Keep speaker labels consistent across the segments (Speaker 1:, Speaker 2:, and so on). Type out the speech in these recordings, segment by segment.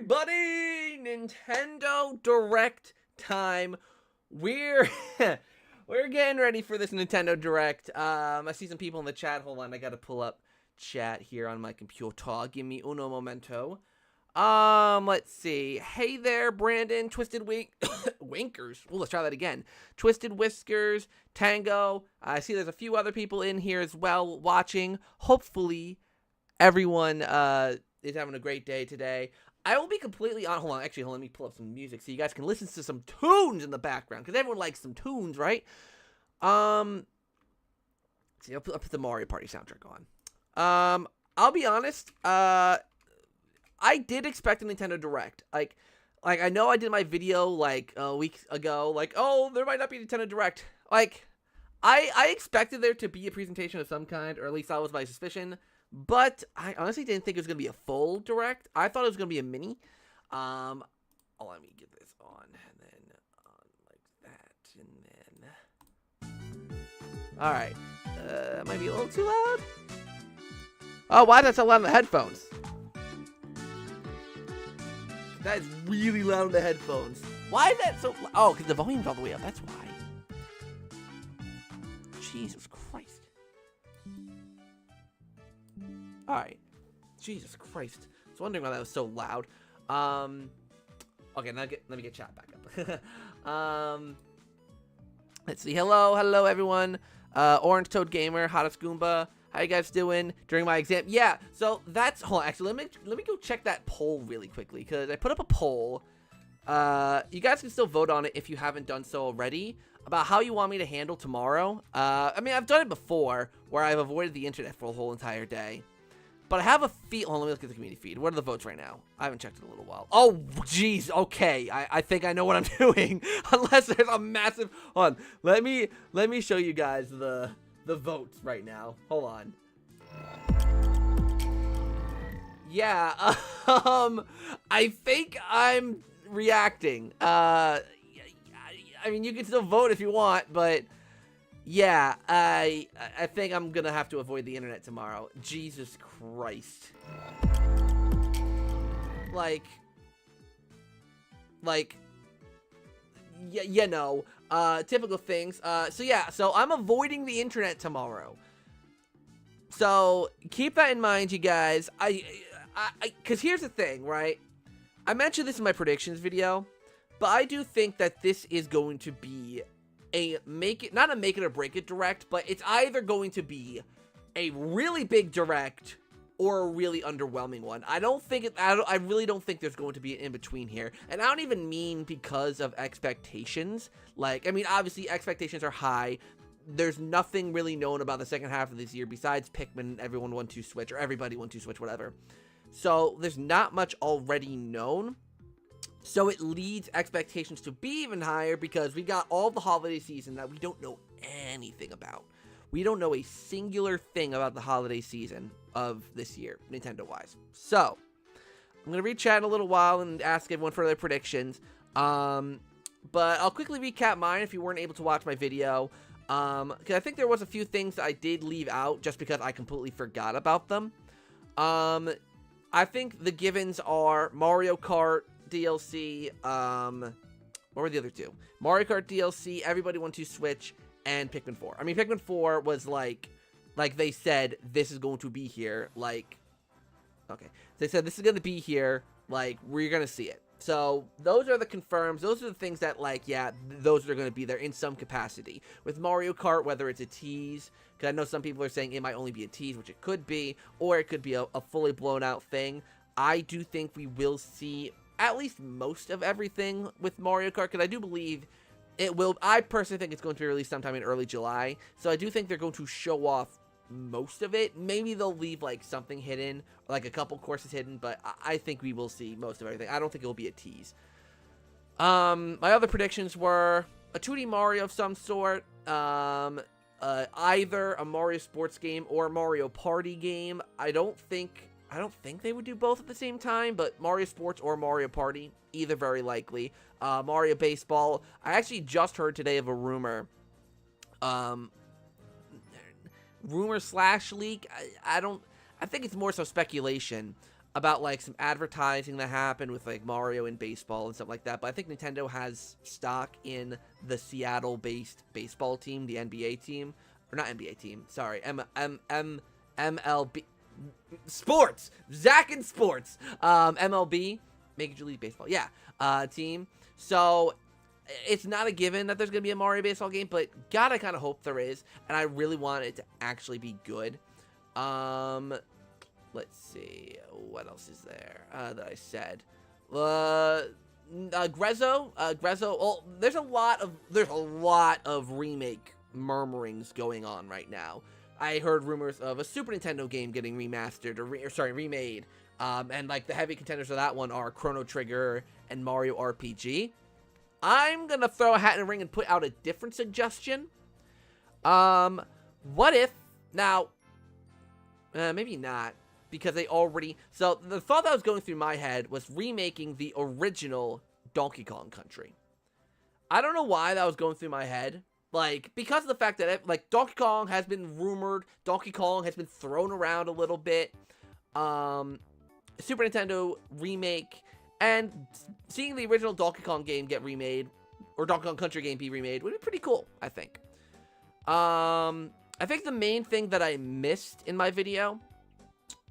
Speaker 1: everybody! Nintendo Direct time. We're we're getting ready for this Nintendo Direct. I see some people in the chat. Hold on, I gotta pull up chat here on my computer. Give me uno momento. Let's see. Hey there, Brandon. Twisted Winkers. Well, let's try that again. Twisted Whiskers, Tango. I see there's a few other people in here as well watching. Hopefully, everyone is having a great day today. I will be completely on. Hold on, actually, let me pull up some music so you guys can listen to some tunes in the background, because everyone likes some tunes, right? See, I'll put the Mario Party soundtrack on. I'll be honest. I did expect a Nintendo Direct. Like I know I did my video like a week ago. Like, oh, there might not be a Nintendo Direct. Like, I expected there to be a presentation of some kind, or at least that was my suspicion. But I honestly didn't think it was going to be a full Direct. I thought it was going to be a mini. Oh, let me get this on. And then like that. And then... Alright. Might be a little too loud. Oh, why is that so loud in the headphones? That is really loud in the headphones. Why is that so loud? Oh, because the volume's all the way up. That's why. Jesus Christ. Alright. Jesus Christ. I was wondering why that was so loud. Okay, let me get chat back up. Let's see. Hello everyone. Orange Toad Gamer, Hottest Goomba. How you guys doing during my exam? Yeah, so that's... Hold on, actually, let me go check that poll really quickly, because I put up a poll. You guys can still vote on it if you haven't done so already, about how you want me to handle tomorrow. I mean, I've done it before, where I've avoided the internet for a whole entire day. But I have a feed... Hold on, let me look at the community feed. What are the votes right now? I haven't checked it in a little while. Oh, jeez, okay. I think I know what I'm doing. Unless there's a massive... Hold on, let me show you guys the votes right now. Hold on. Yeah, I think I'm reacting. I mean, you can still vote if you want, but yeah, I think I'm gonna have to avoid the internet tomorrow. Jesus Christ. Like, you know, typical things. So yeah, so I'm avoiding the internet tomorrow. So keep that in mind, you guys. Because here's the thing, right? I mentioned this in my predictions video, but I do think that this is going to be not a make it or break it Direct, but it's either going to be a really big Direct or a really underwhelming one. I really don't think there's going to be an in-between here. And I don't even mean because of expectations. Like, I mean, obviously, expectations are high. There's nothing really known about the second half of this year besides Pikmin, everyone 1-2 Switch, or everybody 1-2 Switch, whatever. So, there's not much already known. So, it leads expectations to be even higher because we got all the holiday season that we don't know anything about. We don't know a singular thing about the holiday season of this year, Nintendo-wise. So, I'm going to read chat in a little while and ask everyone for their predictions. But I'll quickly recap mine if you weren't able to watch my video. Because I think there was a few things that I did leave out just because I completely forgot about them. I think the givens are Mario Kart DLC, what were the other two? Mario Kart DLC, Everybody 1-2 Switch, and Pikmin 4. I mean, Pikmin 4 was like they said, this is going to be here, like, okay. They said, this is going to be here, like, we're going to see it. So, those are the confirms. Those are the things that, like, yeah, those are going to be there in some capacity. With Mario Kart, whether it's a tease, because I know some people are saying it might only be a tease, which it could be, or it could be a fully blown out thing. I do think we will see at least most of everything with Mario Kart, because I do believe it will. I personally think it's going to be released sometime in early July, so I do think they're going to show off most of it. Maybe they'll leave like something hidden, like a couple courses hidden, but I think we will see most of everything. I don't think it will be a tease. My other predictions were a 2D Mario of some sort, either a Mario sports game or a Mario Party game. I don't think they would do both at the same time, but Mario Sports or Mario Party, either very likely. Mario Baseball. I actually just heard today of a rumor. Rumor/leak. I think it's more so speculation about like some advertising that happened with like Mario and baseball and stuff like that. But I think Nintendo has stock in the Seattle-based baseball team, the NBA team, or not NBA team. Sorry, MLB Sports. Zach and Sports. MLB, Major League Baseball. Yeah, team. So it's not a given that there's gonna be a Mario baseball game, but God, I kind of hope there is, and I really want it to actually be good. Let's see, what else is there that I said? Grezzo. Well, there's a lot of remake murmurings going on right now. I heard rumors of a Super Nintendo game getting remastered remade. And like the heavy contenders of that one are Chrono Trigger and Mario RPG. I'm gonna throw a hat in the ring and put out a different suggestion. What if now? Maybe not. Because they already... So, the thought that was going through my head was remaking the original Donkey Kong Country. I don't know why that was going through my head. Like, because of the fact that, like, Donkey Kong has been rumored. Donkey Kong has been thrown around a little bit. Super Nintendo remake. And seeing the original Donkey Kong game get remade, or Donkey Kong Country game be remade, would be pretty cool, I think. I think the main thing that I missed in my video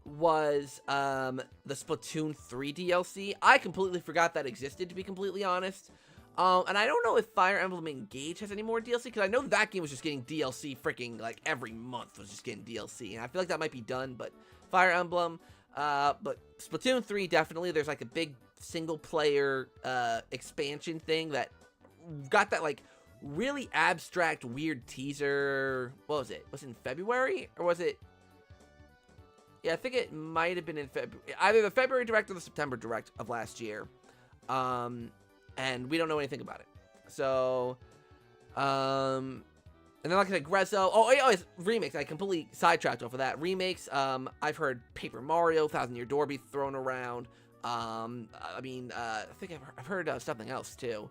Speaker 1: was the Splatoon 3 DLC. I completely forgot that existed, to be completely honest. And I don't know if Fire Emblem Engage has any more DLC, because I know that game was just getting DLC freaking, like, every month was just getting DLC. And I feel like that might be done, but Fire Emblem, but Splatoon 3, definitely. There's, like, a big single-player expansion thing that got that, like, really abstract, weird teaser. What was it? Was it in February? Or was it... Yeah, I think it might have been in February. Either the February Direct or the September Direct of last year. And we don't know anything about it. So, and then like I said, Grezzo. Oh, it's remakes. I completely sidetracked off of that. Remakes, I've heard Paper Mario, Thousand Year Door be thrown around. I think I've heard something else too.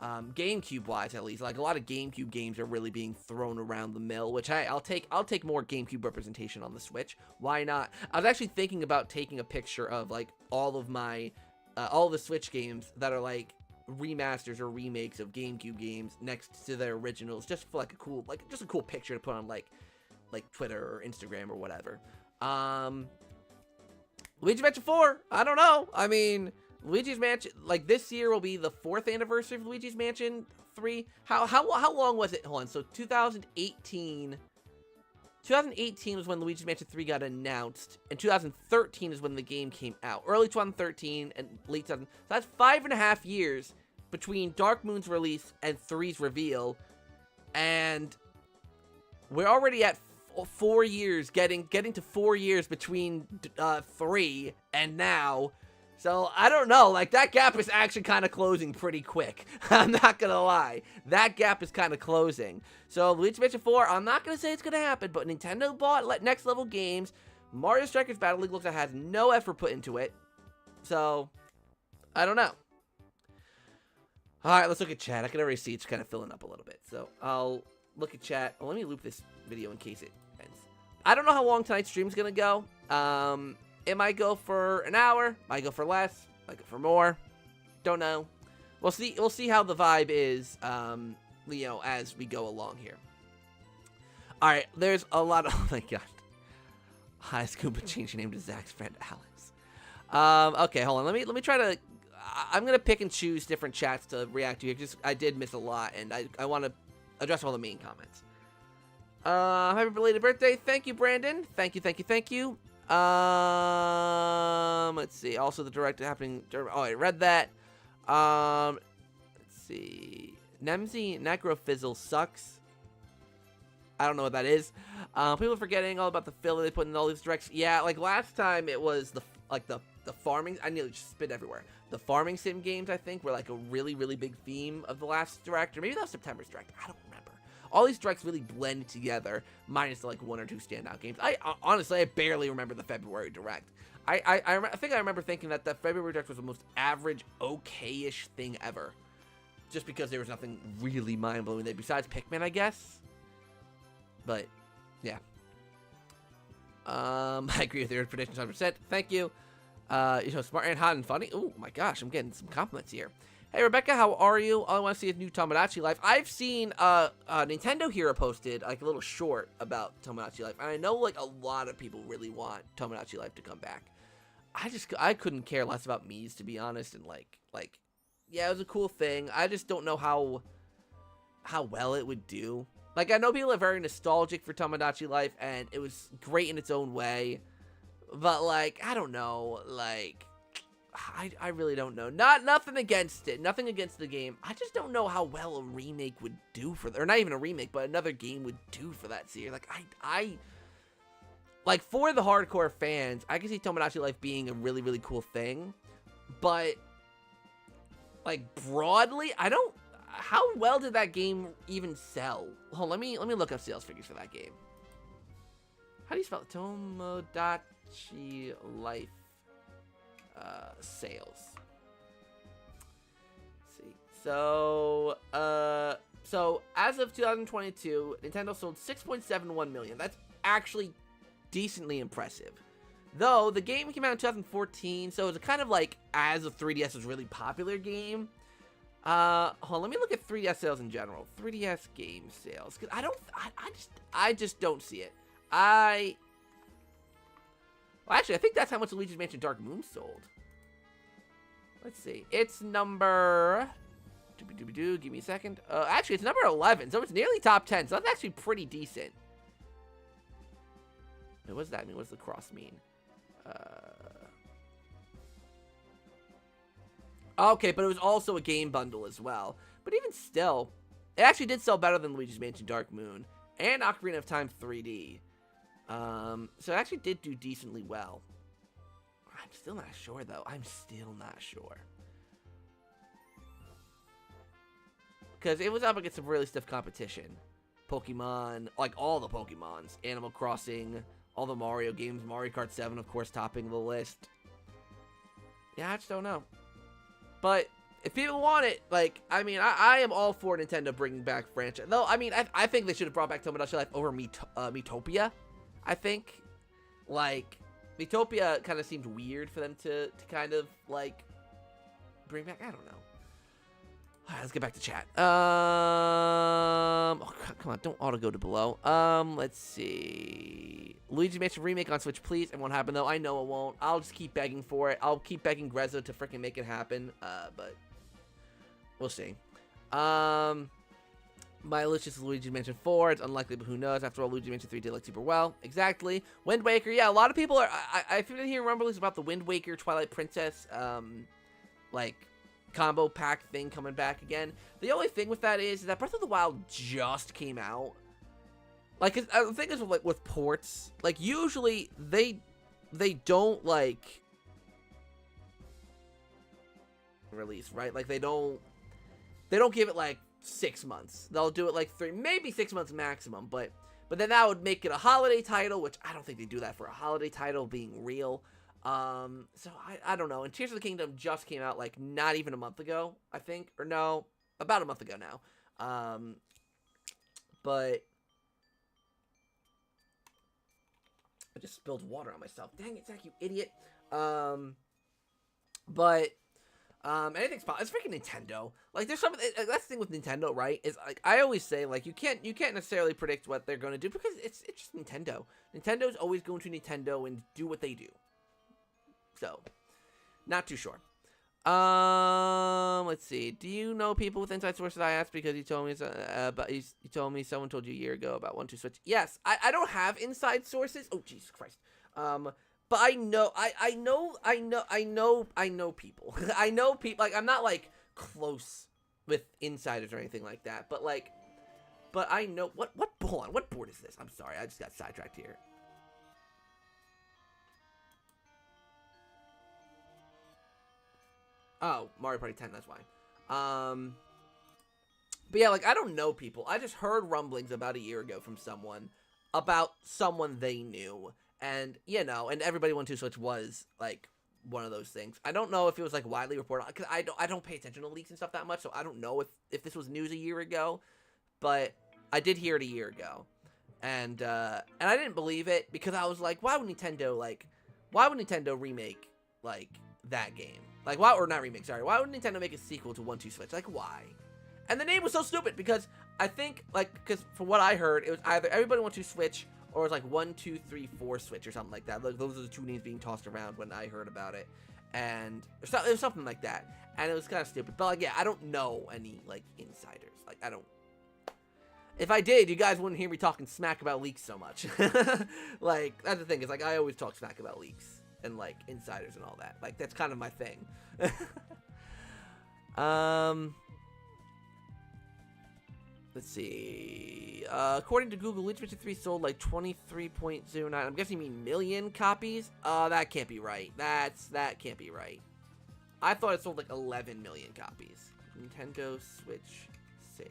Speaker 1: GameCube-wise, at least, like a lot of GameCube games are really being thrown around the mill, which I'll take more GameCube representation on the Switch. Why not? I was actually thinking about taking a picture of like all of the Switch games that are like remasters or remakes of GameCube games next to their originals, just for like a cool picture to put on like Twitter or Instagram or whatever. Luigi's Mansion 4, I don't know. I mean, Luigi's Mansion, like, this year will be the 4th anniversary of Luigi's Mansion 3. How long was it? Hold on. So 2018 was when Luigi's Mansion 3 got announced, and 2013 is when the game came out. Early 2013 and late 2000. So that's 5.5 years between Dark Moon's release and 3's reveal, and we're already at 4 years, getting to 4 years between 3 and now. So, I don't know, like, that gap is actually kind of closing pretty quick. I'm not gonna lie. That gap is kind of closing. So, Luigi's Mansion 4, I'm not gonna say it's gonna happen, but Nintendo bought Next Level Games. Mario Strikers Battle League looks like it has no effort put into it. So, I don't know. Alright, let's look at chat. I can already see it's kind of filling up a little bit. So, I'll look at chat. Well, let me loop this video in case it ends. I don't know how long tonight's stream's gonna go. It might go for an hour, might go for less, might go for more. Don't know. We'll see. We'll see how the vibe is, as we go along here. All right, there's a lot of. Oh my god. Hi, Scuba. Change your name to Zach's friend Alex. Okay, hold on. Let me try to. I'm gonna pick and choose different chats to react to here. Just I did miss a lot, and I want to address all the main comments. Happy belated birthday. Thank you, Brandon. Thank you. Let's see. Also, the direct happening. Oh, I read that. Let's see. Nemsy Necrofizzle sucks. I don't know what that is. People are forgetting all about the filler they put in all these directs. Yeah, like last time it was the farming. I nearly just spit everywhere. The farming sim games, I think, were like a really, really big theme of the last direct, or maybe that was September's direct. I don't remember. All these directs really blend together, minus like 1 or 2 standout games. Honestly, I barely remember the February direct. I think I remember thinking that the February direct was the most average, okay-ish thing ever, just because there was nothing really mind-blowing there besides Pikmin, I guess. But yeah, I agree with your predictions 100%. Thank you. Smart and hot and funny. Oh my gosh, I'm getting some compliments here. Hey Rebecca, how are you? All I want to see is new Tomodachi Life. I've seen Nintendo Hero posted like a little short about Tomodachi Life, and I know like a lot of people really want Tomodachi Life to come back. I couldn't care less about Mies, to be honest, and like yeah, it was a cool thing. I just don't know how well it would do. Like, I know people are very nostalgic for Tomodachi Life, and it was great in its own way. But, like, I don't know. Like, I really don't know. Nothing against it. Nothing against the game. I just don't know how well a remake would do for... Or not even a remake, but another game would do for that series. Like, like, for the hardcore fans, I can see Tomodachi Life being a really, really cool thing. But, like, broadly, I don't... How well did that game even sell? Hold on, let me look up sales figures for that game. How do you spell it? Tomodachi Life sales. Let's see. So as of 2022, Nintendo sold 6.71 million. That's actually decently impressive. Though the game came out in 2014, so it's kind of like as a 3DS was really popular game. Hold on, let me look at 3DS sales in general. 3DS game sales, because I just don't see it. Well, actually, I think that's how much Luigi's Mansion Dark Moon sold. Let's see. It's number... Give me a second. Actually, it's number 11, so it's nearly top 10, so that's actually pretty decent. What does that mean? What does the cross mean? Okay, but it was also a game bundle as well. But even still, it actually did sell better than Luigi's Mansion Dark Moon and Ocarina of Time 3D. So it actually did do decently well. I'm still not sure, though. I'm still not sure. Because it was up against some really stiff competition. Pokemon, like all the Pokemons. Animal Crossing, all the Mario games. Mario Kart 7, of course, topping the list. Yeah, I just don't know. But if people want it, like, I mean, I am all for Nintendo bringing back franchise. Though, I mean, I think they should have brought back Tomodachi Life over Miitopia, I think. Like, Miitopia kind of seemed weird for them to kind of, like, bring back. I don't know. All right, let's get back to chat. Oh, come on, don't auto go to below. Let's see. Luigi Mansion remake on Switch, please. It won't happen, though. I know it won't. I'll just keep begging for it. I'll keep begging Grezzo to freaking make it happen. But we'll see. My list is Luigi Mansion 4. It's unlikely, but who knows? After all, Luigi Mansion 3 did like super well. Exactly. Wind Waker. Yeah, a lot of people are. I've been hearing rumblings about the Wind Waker Twilight Princess, like, combo pack thing coming back again. The only thing with that is that Breath of the Wild just came out. Like, the thing is with ports, like, usually they don't, like, release, right? Like, they don't give it, like, 6 months. They'll do it, like, 3, maybe 6 months maximum, but then that would make it a holiday title, which I don't think they do that for a holiday title being real. So I don't know. And Tears of the Kingdom just came out, like, not even a month ago, I think. Or no, about a month ago now. But I just spilled water on myself. Dang it, Zach, you idiot. Anything's possible. It's freaking Nintendo. Like, there's something. That's the thing with Nintendo, right? Is, like, I always say, like, you can't necessarily predict what they're going to do because it's just Nintendo. Nintendo's always going to Nintendo and do what they do. So, not too sure. Let's see. Do you know people with inside sources? I asked because he told me. But he told me someone told you a year ago about 1-2 Switch. Yes, I don't have inside sources. Oh Jesus Christ. But I know people. I know people. Like, I'm not like close with insiders or anything like that. But I know what. Hold on. What board is this? I'm sorry. I just got sidetracked here. Oh, Mario Party 10, that's why. But yeah, like, I don't know people. I just heard rumblings about a year ago from someone about someone they knew. And, you know, and everybody 1-2 Switch was, like, one of those things. I don't know if it was, like, widely reported, because I don't pay attention to leaks and stuff that much, so I don't know if this was news a year ago. But I did hear it a year ago. And I didn't believe it, because I was like, why would Nintendo remake like, that game? Like, why, or not remake, sorry. Why would Nintendo make a sequel to 1-2 Switch? Like, why? And the name was so stupid because I think, like, because from what I heard, it was either Everybody 1-2 Switch or it was like 1-2-3-4 Switch or something like that. Like, those are the two names being tossed around when I heard about it. And it was something like that. And it was kind of stupid. But, like, yeah, I don't know any, like, insiders. Like, I don't. If I did, you guys wouldn't hear me talking smack about leaks so much. Like, that's the thing. Is like, I always talk smack about leaks and, like, insiders and all that. Like, that's kind of my thing. Let's see. According to Google, Luigi's Mansion 3 sold like 23.09. I'm guessing you mean million copies? That can't be right. That can't be right. I thought it sold like 11 million copies. Nintendo Switch sales.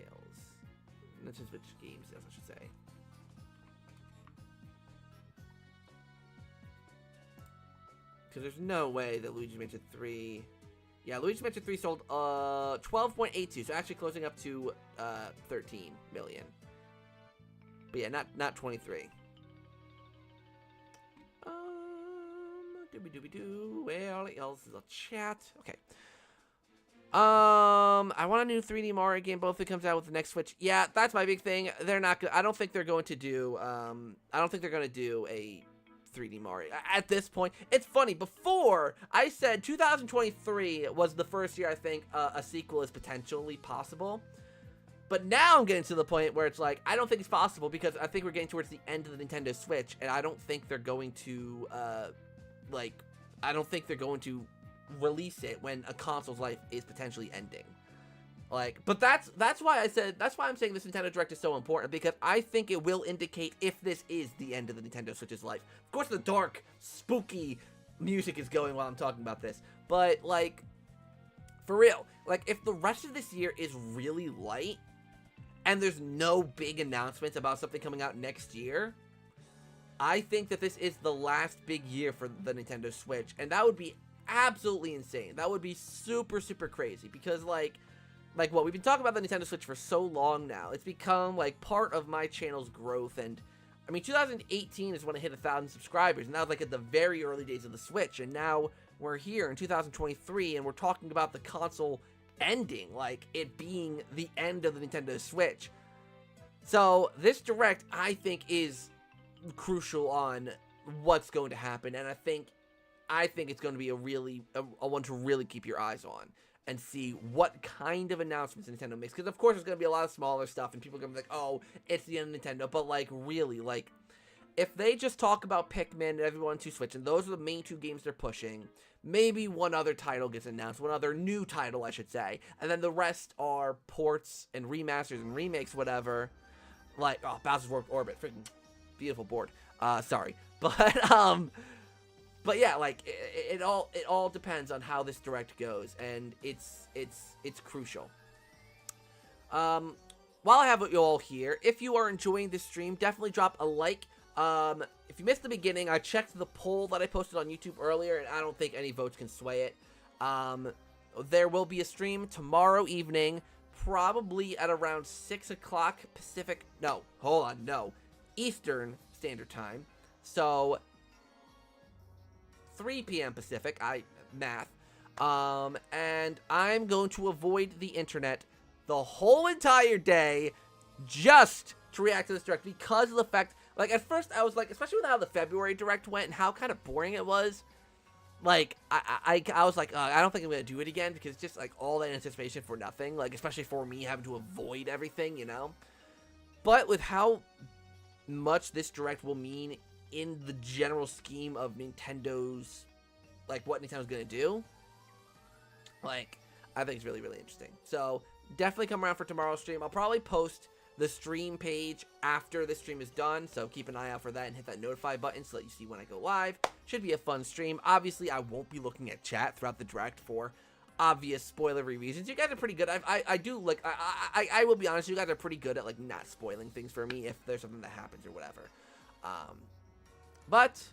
Speaker 1: Nintendo Switch game sales, I should say. Because there's no way that Luigi's Mansion 3... Yeah, Luigi's Mansion 3 sold 12.82, so actually closing up to 13 million. But yeah, not 23. Doobie-doobie-doo. Well, else is a chat. Okay. I want a new 3D Mario game. Both of it comes out with the next Switch. Yeah, that's my big thing. They're not. I don't think they're going to do. I don't think they're going to do a 3D Mario at this point. It's funny, before I said 2023 was the first year I think a sequel is potentially possible, but now I'm getting to the point where it's like I don't think it's possible because I think we're getting towards the end of the Nintendo Switch, and I don't think they're going to I don't think they're going to release it when a console's life is potentially ending. Like, but that's why I'm saying this Nintendo Direct is so important, because I think it will indicate if this is the end of the Nintendo Switch's life. Of course, the dark, spooky music is going while I'm talking about this, but, like, for real, like, if the rest of this year is really light, and there's no big announcements about something coming out next year, I think that this is the last big year for the Nintendo Switch, and that would be absolutely insane. That would be super, super crazy, because, like, what, we've been talking about the Nintendo Switch for so long now. It's become, like, part of my channel's growth, and, I mean, 2018 is when it hit 1,000 subscribers, and that was, like, at the very early days of the Switch, and now we're here in 2023, and we're talking about the console ending, like, it being the end of the Nintendo Switch. So, this Direct, I think, is crucial on what's going to happen, and I think it's going to be a one to really keep your eyes on and see what kind of announcements Nintendo makes. Because, of course, there's going to be a lot of smaller stuff, and people are going to be like, oh, it's the end of Nintendo. But, like, really, like, if they just talk about Pikmin and everyone to Switch, and those are the main two games they're pushing, maybe one other title gets announced, one other new title, I should say, and then the rest are ports and remasters and remakes, whatever. Like, oh, Bowser's Warped Orbit, freaking beautiful board. Sorry. But yeah, like, it all depends on how this Direct goes, and it's crucial. While I have you all here, if you are enjoying this stream, definitely drop a like. If you missed the beginning, I checked the poll that I posted on YouTube earlier, and I don't think any votes can sway it. There will be a stream tomorrow evening, probably at around 6 o'clock Pacific. No, hold on, no. Eastern Standard Time. So 3 p.m. Pacific, math, and I'm going to avoid the internet the whole entire day just to react to this Direct, because of the fact, like, at first I was like, especially with how the February Direct went and how kind of boring it was, like, I was like, I don't think I'm going to do it again, because it's just, like, all that anticipation for nothing, like, especially for me having to avoid everything, you know, but with how much this Direct will mean in the general scheme of Nintendo's, like, what Nintendo's gonna do, like, I think it's really, really interesting. So, definitely come around for tomorrow's stream. I'll probably post the stream page after the stream is done, so keep an eye out for that and hit that notify button so that you see when I go live. Should be a fun stream. Obviously, I won't be looking at chat throughout the Direct for obvious spoilery reasons. You guys are pretty good. I do, like, I will be honest, you guys are pretty good at, like, not spoiling things for me if there's something that happens or whatever. But,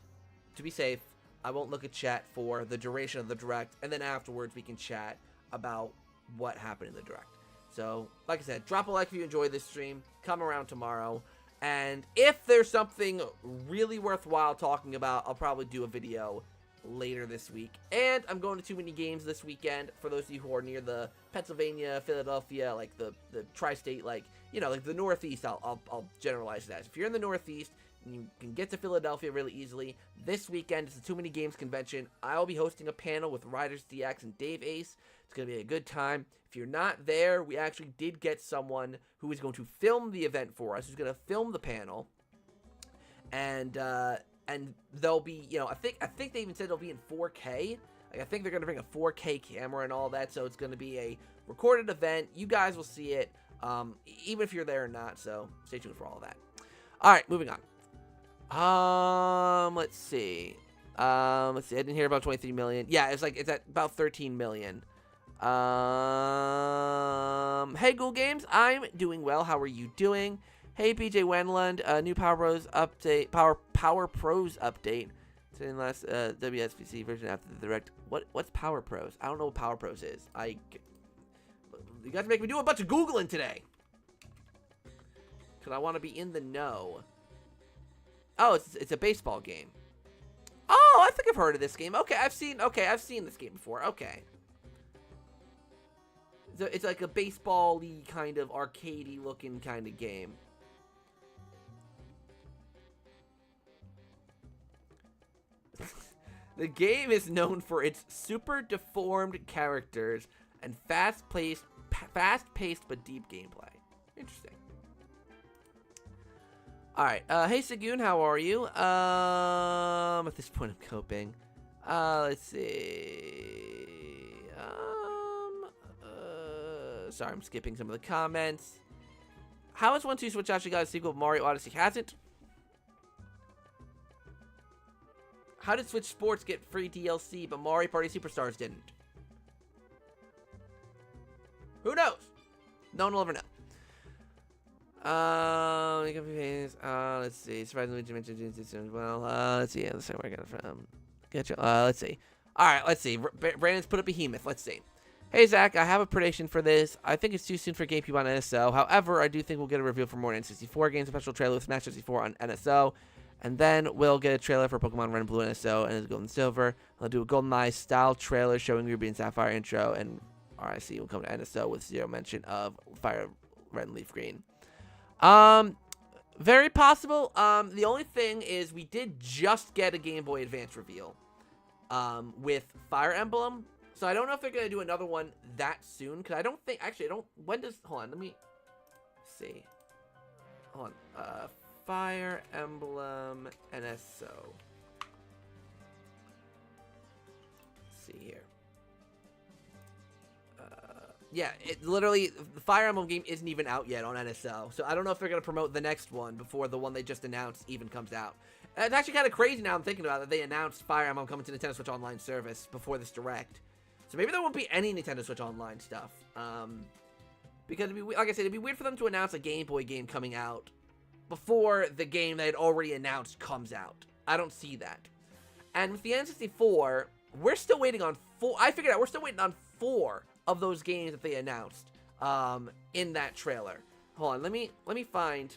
Speaker 1: to be safe, I won't look at chat for the duration of the Direct, and then afterwards we can chat about what happened in the Direct. So, like I said, drop a like if you enjoyed this stream, come around tomorrow, and if there's something really worthwhile talking about, I'll probably do a video later this week. And I'm going to too many games this weekend. For those of you who are near the Pennsylvania, Philadelphia, like the tri-state, like, you know, like the Northeast, I'll generalize that. If you're in the Northeast, you can get to Philadelphia really easily. This weekend is the Too Many Games convention. I'll be hosting a panel with Riders DX and Dave Ace. It's going to be a good time. If you're not there, we actually did get someone who is going to film the event for us, who's going to film the panel. And they'll be, you know, I think they even said it'll be in 4K. Like, I think they're going to bring a 4K camera and all that, so it's going to be a recorded event. You guys will see it, even if you're there or not, so stay tuned for all of that. All right, moving on. Let's see. I didn't hear about 23 million. Yeah, it's at about 13 million. Hey, Ghoul Games, I'm doing well. How are you doing? Hey, PJ Wenlund, new Power Pros update. Power Pros update. Saying last WSPC version after the direct. What's Power Pros? I don't know what Power Pros is. You guys make me do a bunch of Googling today. Cause I want to be in the know. Oh, it's a baseball game. Oh, I think I've heard of this game. Okay, I've seen this game before. Okay. So it's like a baseball-y kind of arcadey looking kind of game. The game is known for its super deformed characters and fast-paced but deep gameplay. Interesting. Alright, hey Sagoon, how are you? At this point I'm coping. Let's see. Sorry, I'm skipping some of the comments. How has 1-2 Switch actually got a sequel? Mario Odyssey hasn't? How did Switch Sports get free DLC, but Mario Party Superstars didn't? Who knows? No one will ever know. Let's see. Surprisingly, you mentioned it as well. Let's see. Let's see where I got it from. Gotcha. Let's see. All right. Let's see. Brandon's put a behemoth. Let's see. Hey Zach, I have a prediction for this. I think it's too soon for GameCube on NSO. However, I do think we'll get a reveal for more N64 games, a special trailer with Smash 64 on NSO, and then we'll get a trailer for Pokemon Red and Blue NSO and Gold and Silver. I'll do a GoldenEye style trailer showing Ruby and Sapphire intro, and RIC will come to NSO with zero mention of Fire Red and Leaf Green. Very possible. The only thing is we did just get a Game Boy Advance reveal, with Fire Emblem. So I don't know if they're going to do another one that soon, because I don't think, actually, hold on, let me see. Hold on, Fire Emblem NSO. Let's see here. Yeah, it literally, the Fire Emblem game isn't even out yet on NSO, so I don't know if they're going to promote the next one before the one they just announced even comes out. And it's actually kind of crazy now I'm thinking about it, that they announced Fire Emblem coming to Nintendo Switch Online service before this Direct. So maybe there won't be any Nintendo Switch Online stuff. Because, like I said, it'd be weird for them to announce a Game Boy game coming out before the game they had already announced comes out. I don't see that. And with the N64, we're still waiting on we're still waiting on 4 of those games that they announced in that trailer. Hold on, let me find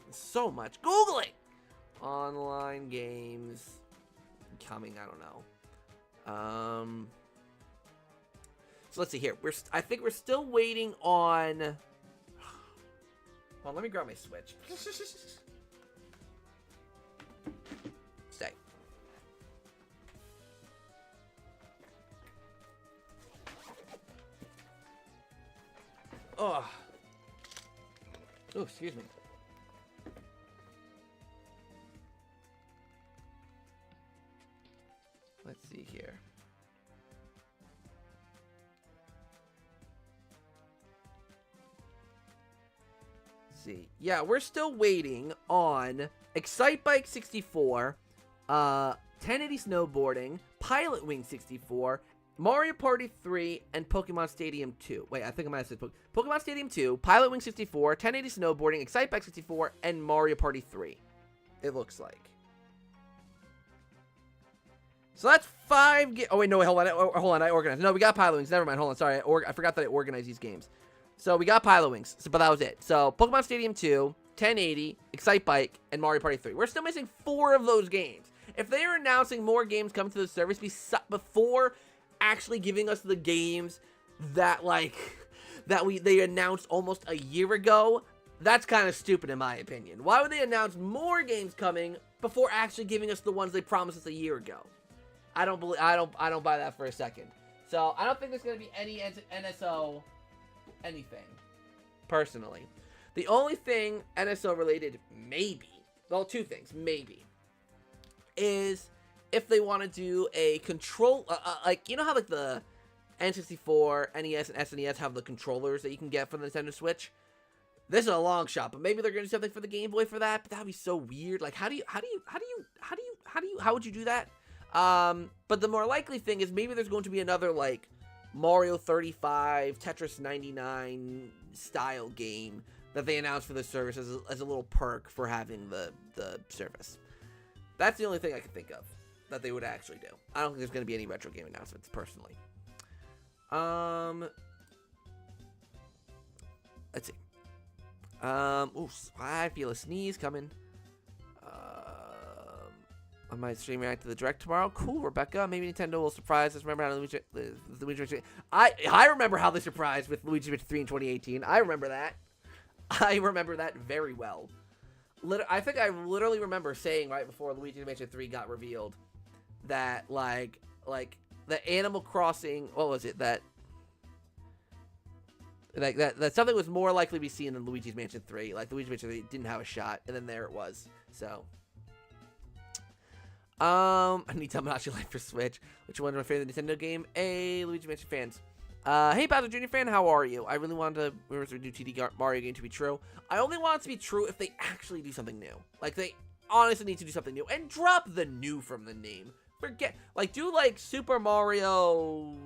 Speaker 1: so much Googling. Online games coming, I don't know. So let's see here. I think we're still waiting on. Hold on, let me grab my Switch. Stay. Oh, excuse me. Let's see here. See. Yeah, we're still waiting on Excitebike 64, 1080 Snowboarding, Pilot Wing 64, Mario Party 3, and Pokemon Stadium 2. Wait, I think I might have said Pokemon Stadium 2, Pilot Wing 64, 1080 Snowboarding, Excitebike 64, and Mario Party 3. It looks like. So that's 5 oh, wait, no, wait, hold on, I organized. No, we got Pilot Wings. Never mind, hold on, sorry. I forgot that I organized these games. So we got Pilot Wings, but that was it. So Pokemon Stadium 2, 1080, Excitebike, and Mario Party 3. We're still missing 4 of those games. if they are announcing more games coming to the service before actually giving us the games that they announced almost a year ago, that's kind of stupid in my opinion. Why would they announce more games coming before actually giving us the ones they promised us a year ago? I don't buy that for a second. So I don't think there's going to be any NSO anything, personally. The only thing NSO related, maybe, well, two things, maybe, is if they want to do a control, like, you know how, like, the N64, NES, and SNES have the controllers that you can get from the Nintendo Switch? This is a long shot, but maybe they're going to do something for the Game Boy for that, but that would be so weird. Like, how would you do that? But the more likely thing is maybe there's going to be another, like, Mario 35, Tetris 99 style game that they announced for the service as a little perk for having the service. That's the only thing I can think of that they would actually do. I don't think there's going to be any retro game announcements, personally. Let's see. Ooh, I feel a sneeze coming. I might stream react to the Direct tomorrow. Cool, Rebecca. Maybe Nintendo will surprise us. Remember how Luigi Mansion... I remember how they surprised with Luigi Mansion 3 in 2018. I remember that. I remember that very well. I think I literally remember saying right before Luigi Mansion 3 got revealed that, like the Animal Crossing... What was it? That something was more likely to be seen than Luigi's Mansion 3. Like, Luigi's Mansion 3 didn't have a shot, and then there it was. So... I need Tamagotchi Life for Switch, which one of my favorite Nintendo game. Hey, Luigi Mansion fans. Hey, Bowser Jr. fan, how are you? I really wanted the new TD Mario game to be true. I only want it to be true if they actually do something new. Like, they honestly need to do something new. And drop the new from the name. Forget, like, do, like, Super Mario...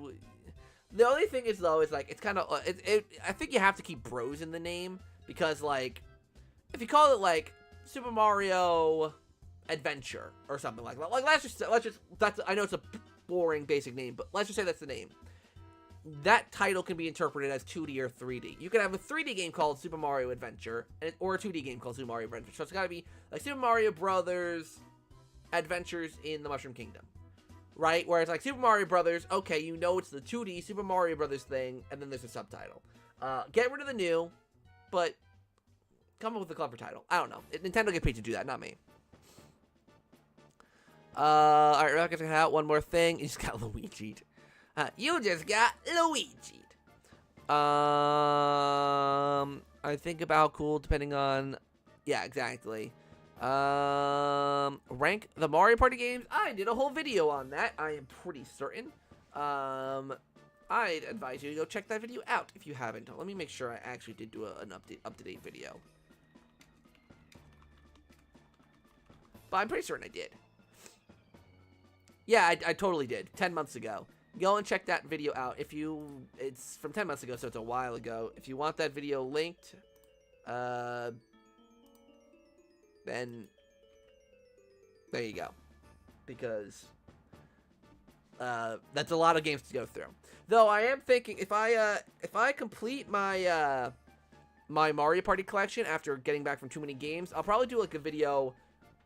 Speaker 1: The only thing is, though, is, like, it's kind of... I think you have to keep Bros in the name. Because, like, if you call it, like, Super Mario... Adventure or something like that. Like, let's just that's, I know it's a boring basic name, but let's just say that's the name. That title can be interpreted as 2D or 3D. You can have a 3D game called Super Mario Adventure, or a 2D game called Super Mario Adventure. So it's got to be like Super Mario Brothers Adventures in the Mushroom Kingdom, right? Whereas like Super Mario Brothers, okay, you know it's the 2D Super Mario Brothers thing, and then there's a subtitle. Get rid of the new, but come up with a clever title. I don't know. Nintendo get paid to do that, not me. Alright, we're not gonna out one more thing. You just got Luigi'd. You just got Luigi'd. I think about cool depending on... Yeah, exactly. Rank the Mario Party games. I did a whole video on that. I am pretty certain. I'd advise you to go check that video out if you haven't. Let me make sure I actually did do an up-to-date video. But I'm pretty certain I did. Yeah, I totally did. 10 months ago. Go and check that video out. It's from 10 months ago, so it's a while ago. If you want that video linked, then there you go. Because that's a lot of games to go through. Though I am thinking if I complete my my Mario Party collection after getting back from too many games, I'll probably do like a video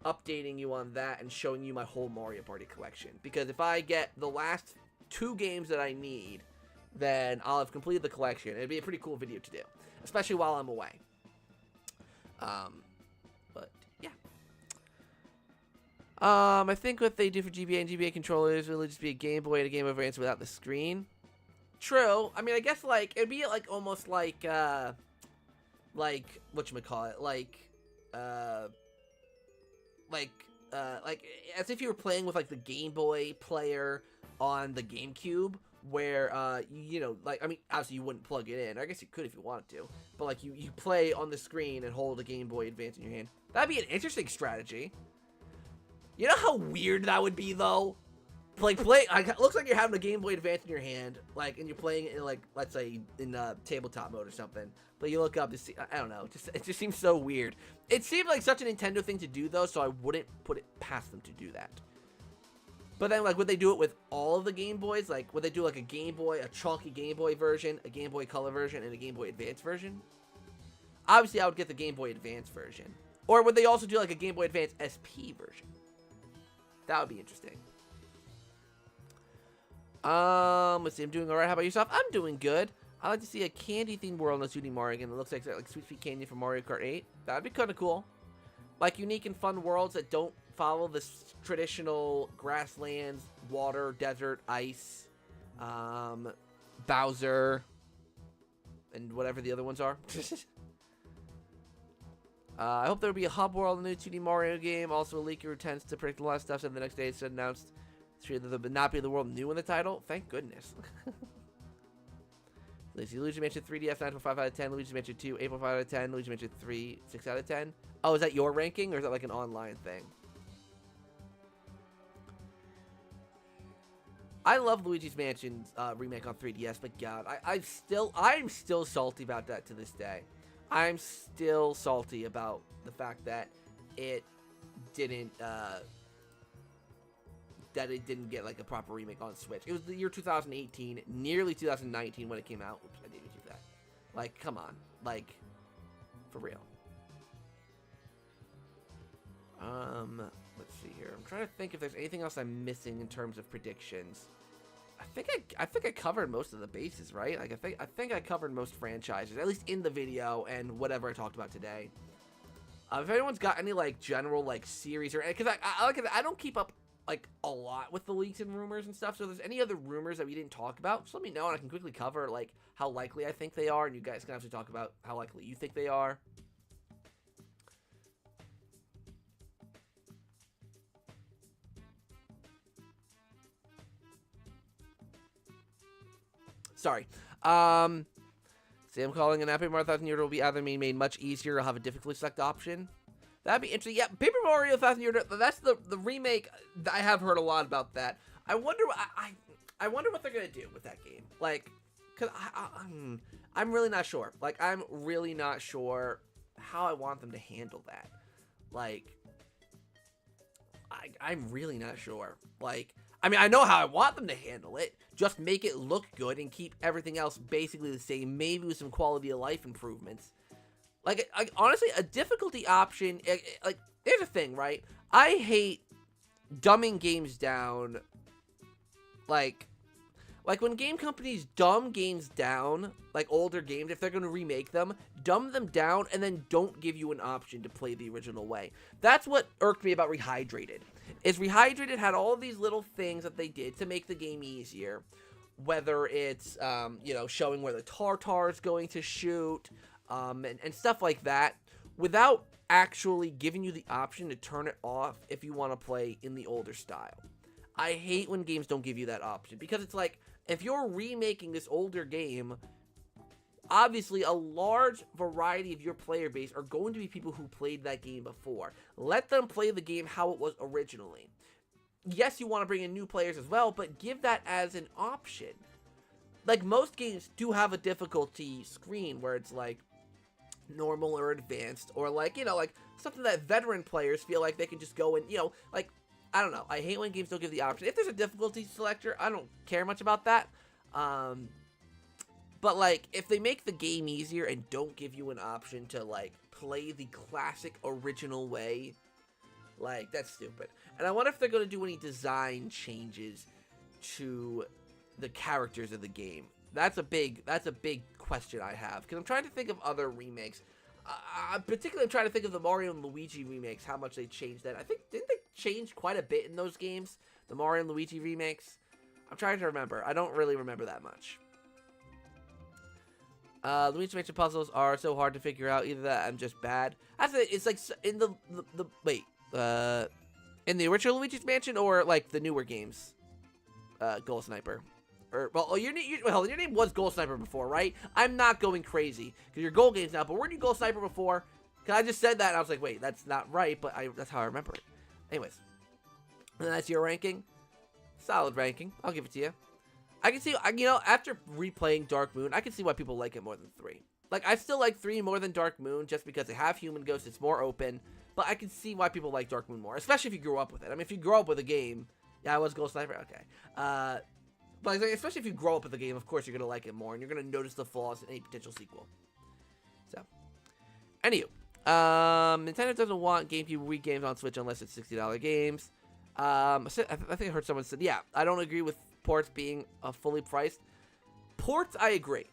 Speaker 1: updating you on that and showing you my whole Mario Party collection. Because if I get the last 2 games that I need, then I'll have completed the collection. It'd be a pretty cool video to do, especially while I'm away. But yeah. I think what they do for GBA and GBA controllers will just be a Game Boy and a Game Boy Advance without the screen. True. I mean, I guess like it'd be like almost like whatchamacallit, like as if you were playing with like the Game Boy player on the GameCube, where you know, like, I mean, obviously you wouldn't plug it in. I guess you could if you wanted to, but like you play on the screen and hold a Game Boy Advance in your hand. That'd be an interesting strategy. You know how weird that would be though? Like it looks like you're having a Game Boy Advance in your hand, like, and you're playing it in, like, let's say in tabletop mode or something. But you look up to see, I don't know, it just seems so weird. It seemed like such a Nintendo thing to do though, so I wouldn't put it past them to do that. But then, like, would they do it with all of the Game Boys? Like, would they do like a Game Boy, a chalky Game Boy version, a Game Boy Color version, and a Game Boy Advance version? Obviously, I would get the Game Boy Advance version. Or would they also do like a Game Boy Advance SP version? That would be interesting. Let's see. I'm doing all right. How about yourself? I'm doing good. I'd like to see a candy-themed world in the 2D Mario game. It looks like Sweet Sweet Candy from Mario Kart 8. That'd be kind of cool. Like unique and fun worlds that don't follow the traditional grasslands, water, desert, ice, Bowser, and whatever the other ones are. I hope there'll be a hub world in the new 2D Mario game. Also, a leaker who tends to predict a lot of stuff, so the next day it's announced that there will not be the world new in the title. Thank goodness. Let's see, Luigi Mansion 3DS 9.5 out of 10, Luigi Mansion 2 8.5 out of 10, Luigi Mansion 3 6 out of 10. Oh, is that your ranking, or is that like an online thing? I love Luigi's Mansion remake on 3DS, but God, I'm still salty about that to this day. I'm still salty about the fact that it didn't get like a proper remake on Switch. It was the year 2018, nearly 2019 when it came out. Oops, I didn't do that. Like, come on, like, for real. Let's see here. I'm trying to think if there's anything else I'm missing in terms of predictions. I think I covered most of the bases, right? Like I think I covered most franchises, at least in the video and whatever I talked about today. If anyone's got any like general like series or because I don't keep up like a lot with the leaks and rumors and stuff. So if there's any other rumors that we didn't talk about, just let me know and I can quickly cover like how likely I think they are, and you guys can actually talk about how likely you think they are. Sorry. See, I'm calling an Paper Mario 1000 Year will be either made much easier or have a difficulty select option. That'd be interesting. Yeah, Paper Mario 1000 Year, that's the remake. I have heard a lot about that. I wonder what they're gonna do with that game. Like, cause I'm really not sure. Like, I'm really not sure how I want them to handle that. Like, I'm really not sure. Like, I mean, I know how I want them to handle it. Just make it look good and keep everything else basically the same, maybe with some quality of life improvements. Like honestly, a difficulty option, like, here's the thing, right? I hate dumbing games down. Like when game companies dumb games down, like older games, if they're going to remake them, dumb them down and then don't give you an option to play the original way. That's what irked me about Rehydrated. Is Rehydrated had all of these little things that they did to make the game easier. Whether it's, you know, showing where the Tartar is going to shoot, and stuff like that, without actually giving you the option to turn it off if you want to play in the older style. I hate when games don't give you that option, because it's like, if you're remaking this older game, obviously a large variety of your player base are going to be people who played that game before. Let them play the game how it was originally. Yes, you want to bring in new players as well, but give that as an option. Like, most games do have a difficulty screen where it's like normal or advanced, or like, you know, like something that veteran players feel like they can just go and, you know, like, I don't know. I hate when games don't give the option. If there's a difficulty selector, I don't care much about that. But, like, if they make the game easier and don't give you an option to, like, play the classic original way, like, that's stupid. And I wonder if they're going to do any design changes to the characters of the game. That's a big question I have, because I'm trying to think of other remakes. Particularly, I'm trying to think of the Mario and Luigi remakes, how much they changed that. I think, didn't they change quite a bit in those games? The Mario and Luigi remakes? I'm trying to remember. I don't really remember that much. Luigi Mansion puzzles are so hard to figure out. Either that, I'm just bad. It's like, in in the original Luigi's Mansion, or, like, the newer games? Goal Sniper. Well, your name was Goal Sniper before, right? I'm not going crazy, because your Goal games now, but weren't you Goal Sniper before? Because I just said that, and I was like, wait, that's not right, but that's how I remember it. Anyways. And that's your ranking. Solid ranking. I'll give it to you. I can see, you know, after replaying Dark Moon, I can see why people like it more than 3. Like, I still like 3 more than Dark Moon, just because they have Human Ghost, it's more open, but I can see why people like Dark Moon more, especially if you grew up with it. I mean, if you grow up with a game, yeah, I was Goal Sniper, okay. But especially if you grow up with the game, of course you're going to like it more, and you're going to notice the flaws in any potential sequel. So, anywho, Nintendo doesn't want GameCube Wii games on Switch unless it's $60 games. I think I heard someone said, yeah, I don't agree with ports being fully priced. Ports, I agree.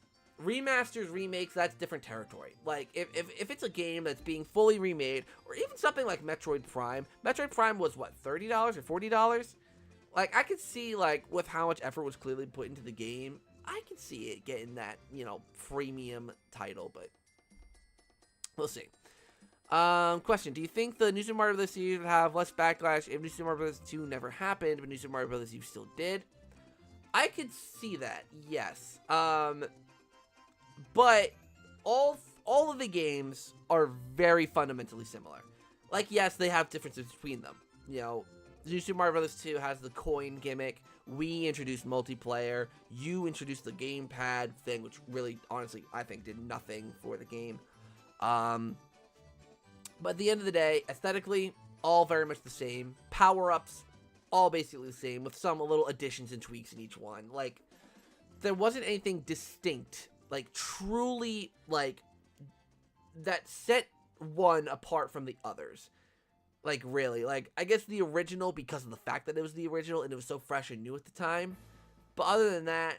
Speaker 1: Remasters, remakes, that's different territory. Like, if it's a game that's being fully remade, or even something like Metroid Prime. Metroid Prime was, what, $30 or $40? Like, I could see, like, with how much effort was clearly put into the game, I could see it getting that, you know, premium title, but we'll see. Question, do you think the New Super Mario Bros. U would have less backlash if New Super Mario Bros. 2 never happened, but New Super Mario Bros. U still did? I could see that, yes. But all of the games are very fundamentally similar. Like, yes, they have differences between them. You know, New Super Mario Bros. 2 has the coin gimmick. We introduced multiplayer. You introduced the gamepad thing, which really, honestly, I think did nothing for the game. But at the end of the day, aesthetically, all very much the same. Power-ups, all basically the same, with some little additions and tweaks in each one. Like, there wasn't anything distinct, like, truly, like, that set one apart from the others. Like, really. Like, I guess the original, because of the fact that it was the original, and it was so fresh and new at the time. But other than that,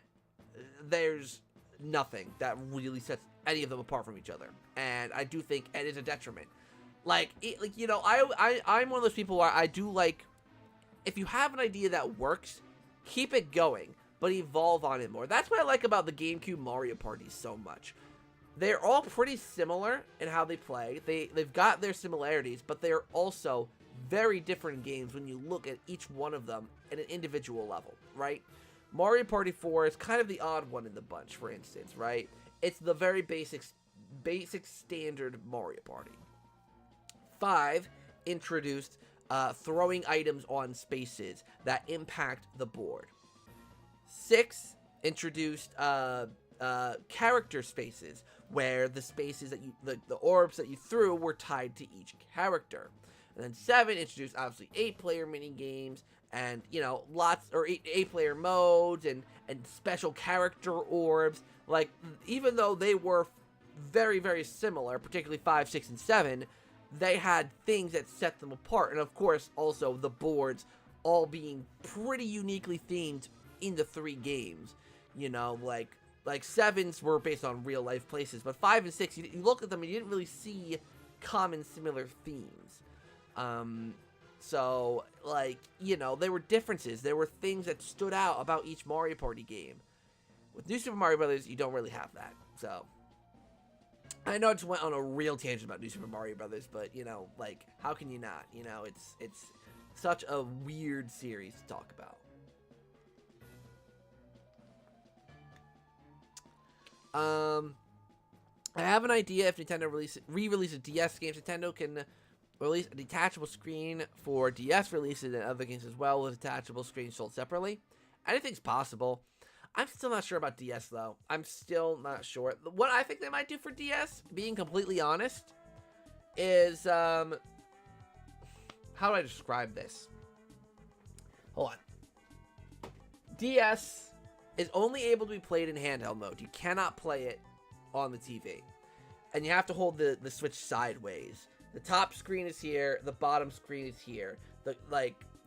Speaker 1: there's nothing that really sets any of them apart from each other. And I do think it is a detriment. Like, you know, I'm one of those people where I do like, if you have an idea that works, keep it going, but evolve on it more. That's what I like about the GameCube Mario parties so much. They're all pretty similar in how they play. They've got their similarities, but they're also very different games when you look at each one of them at an individual level, right? Mario Party 4 is kind of the odd one in the bunch, for instance, right? It's the very basic standard Mario Party. 5 introduced throwing items on spaces that impact the board. 6 introduced character spaces, where the spaces that you, the orbs that you threw were tied to each character. And then 7 introduced, obviously, 8-player mini games, and, you know, lots, or 8-player modes, and special character orbs. Like, even though they were very, very similar, particularly 5, 6, and 7, they had things that set them apart. And, of course, also the boards all being pretty uniquely themed in the 3 games. You know, like 7s were based on real-life places, but 5 and 6, you look at them and you didn't really see common, similar themes. So, like, you know, there were differences. There were things that stood out about each Mario Party game. With New Super Mario Bros., you don't really have that, so. I know I just went on a real tangent about New Super Mario Bros., but, you know, like, how can you not? You know, it's such a weird series to talk about. I have an idea. If Nintendo re-releases DS games, Nintendo can release a detachable screen for DS releases and other games as well, with detachable screens sold separately. Anything's possible. I'm still not sure about DS, though. I'm still not sure. What I think they might do for DS, being completely honest, is, how do I describe this? Hold on. DS is only able to be played in handheld mode. You cannot play it on the TV. And you have to hold the Switch sideways. The top screen is here, the bottom screen is here.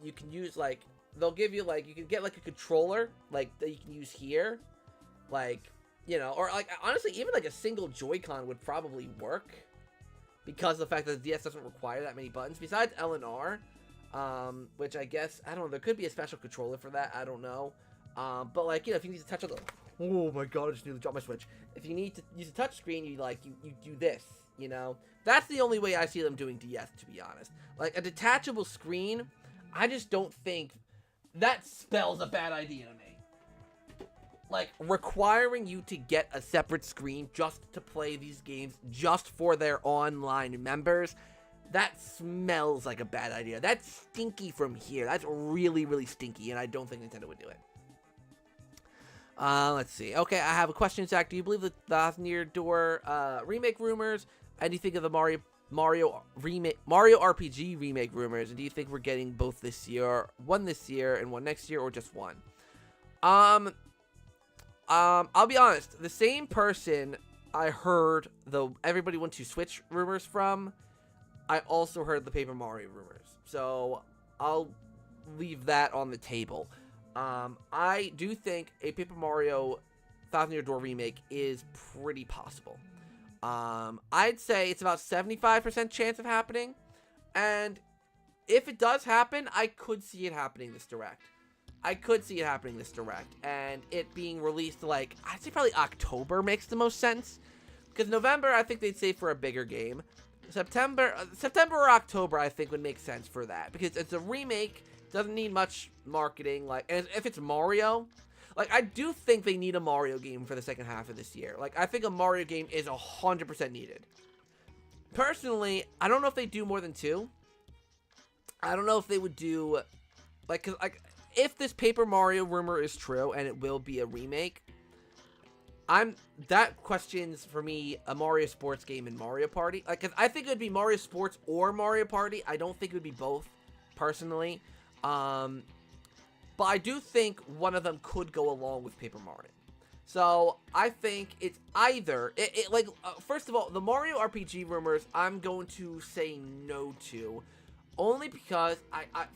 Speaker 1: You can use, like, they'll give you, like, you can get, like, a controller, like, that you can use here. Like, you know, or, like, honestly, even, like, a single Joy-Con would probably work. Because of the fact that the DS doesn't require that many buttons. Besides L and R, which I guess, I don't know, there could be a special controller for that, I don't know. But, like, you know, if you need to touch on the... Oh, my God, I just nearly dropped my Switch. If you need to use a touch screen, you do this, you know? That's the only way I see them doing DS, to be honest. Like, a detachable screen, I just don't think... That spells a bad idea to me. Like, requiring you to get a separate screen just to play these games, just for their online members, that smells like a bad idea. That's stinky from here. That's really, really stinky, and I don't think Nintendo would do it. Let's see. Okay, I have a question, Zach. Do you believe that the Near Door remake rumors? And do you think of the Mario RPG remake rumors? And do you think we're getting both this year, one this year and one next year, or just one? I'll be honest. The same person I heard the Everybody Want to Switch rumors from, I also heard the Paper Mario rumors. So I'll leave that on the table. I do think a Paper Mario Thousand Year Door remake is pretty possible. I'd say it's about 75% chance of happening, and if it does happen, I could see it happening this direct. And it being released, like, I'd say probably October makes the most sense, because November, I think they'd save for a bigger game. September or October, I think would make sense for that, because it's a remake, doesn't need much marketing, like, and if it's Mario, like, I do think they need a Mario game for the second half of this year. Like, I think a Mario game is 100% needed. Personally, I don't know if they do more than 2. I don't know if they would do, like, cause, like, if this Paper Mario rumor is true, and it will be a remake, that questions, for me, a Mario Sports game and Mario Party. Like, cause I think it would be Mario Sports or Mario Party. I don't think it would be both, personally. But I do think one of them could go along with Paper Mario. So, I think it's either, first of all, the Mario RPG rumors, I'm going to say no to. Only because,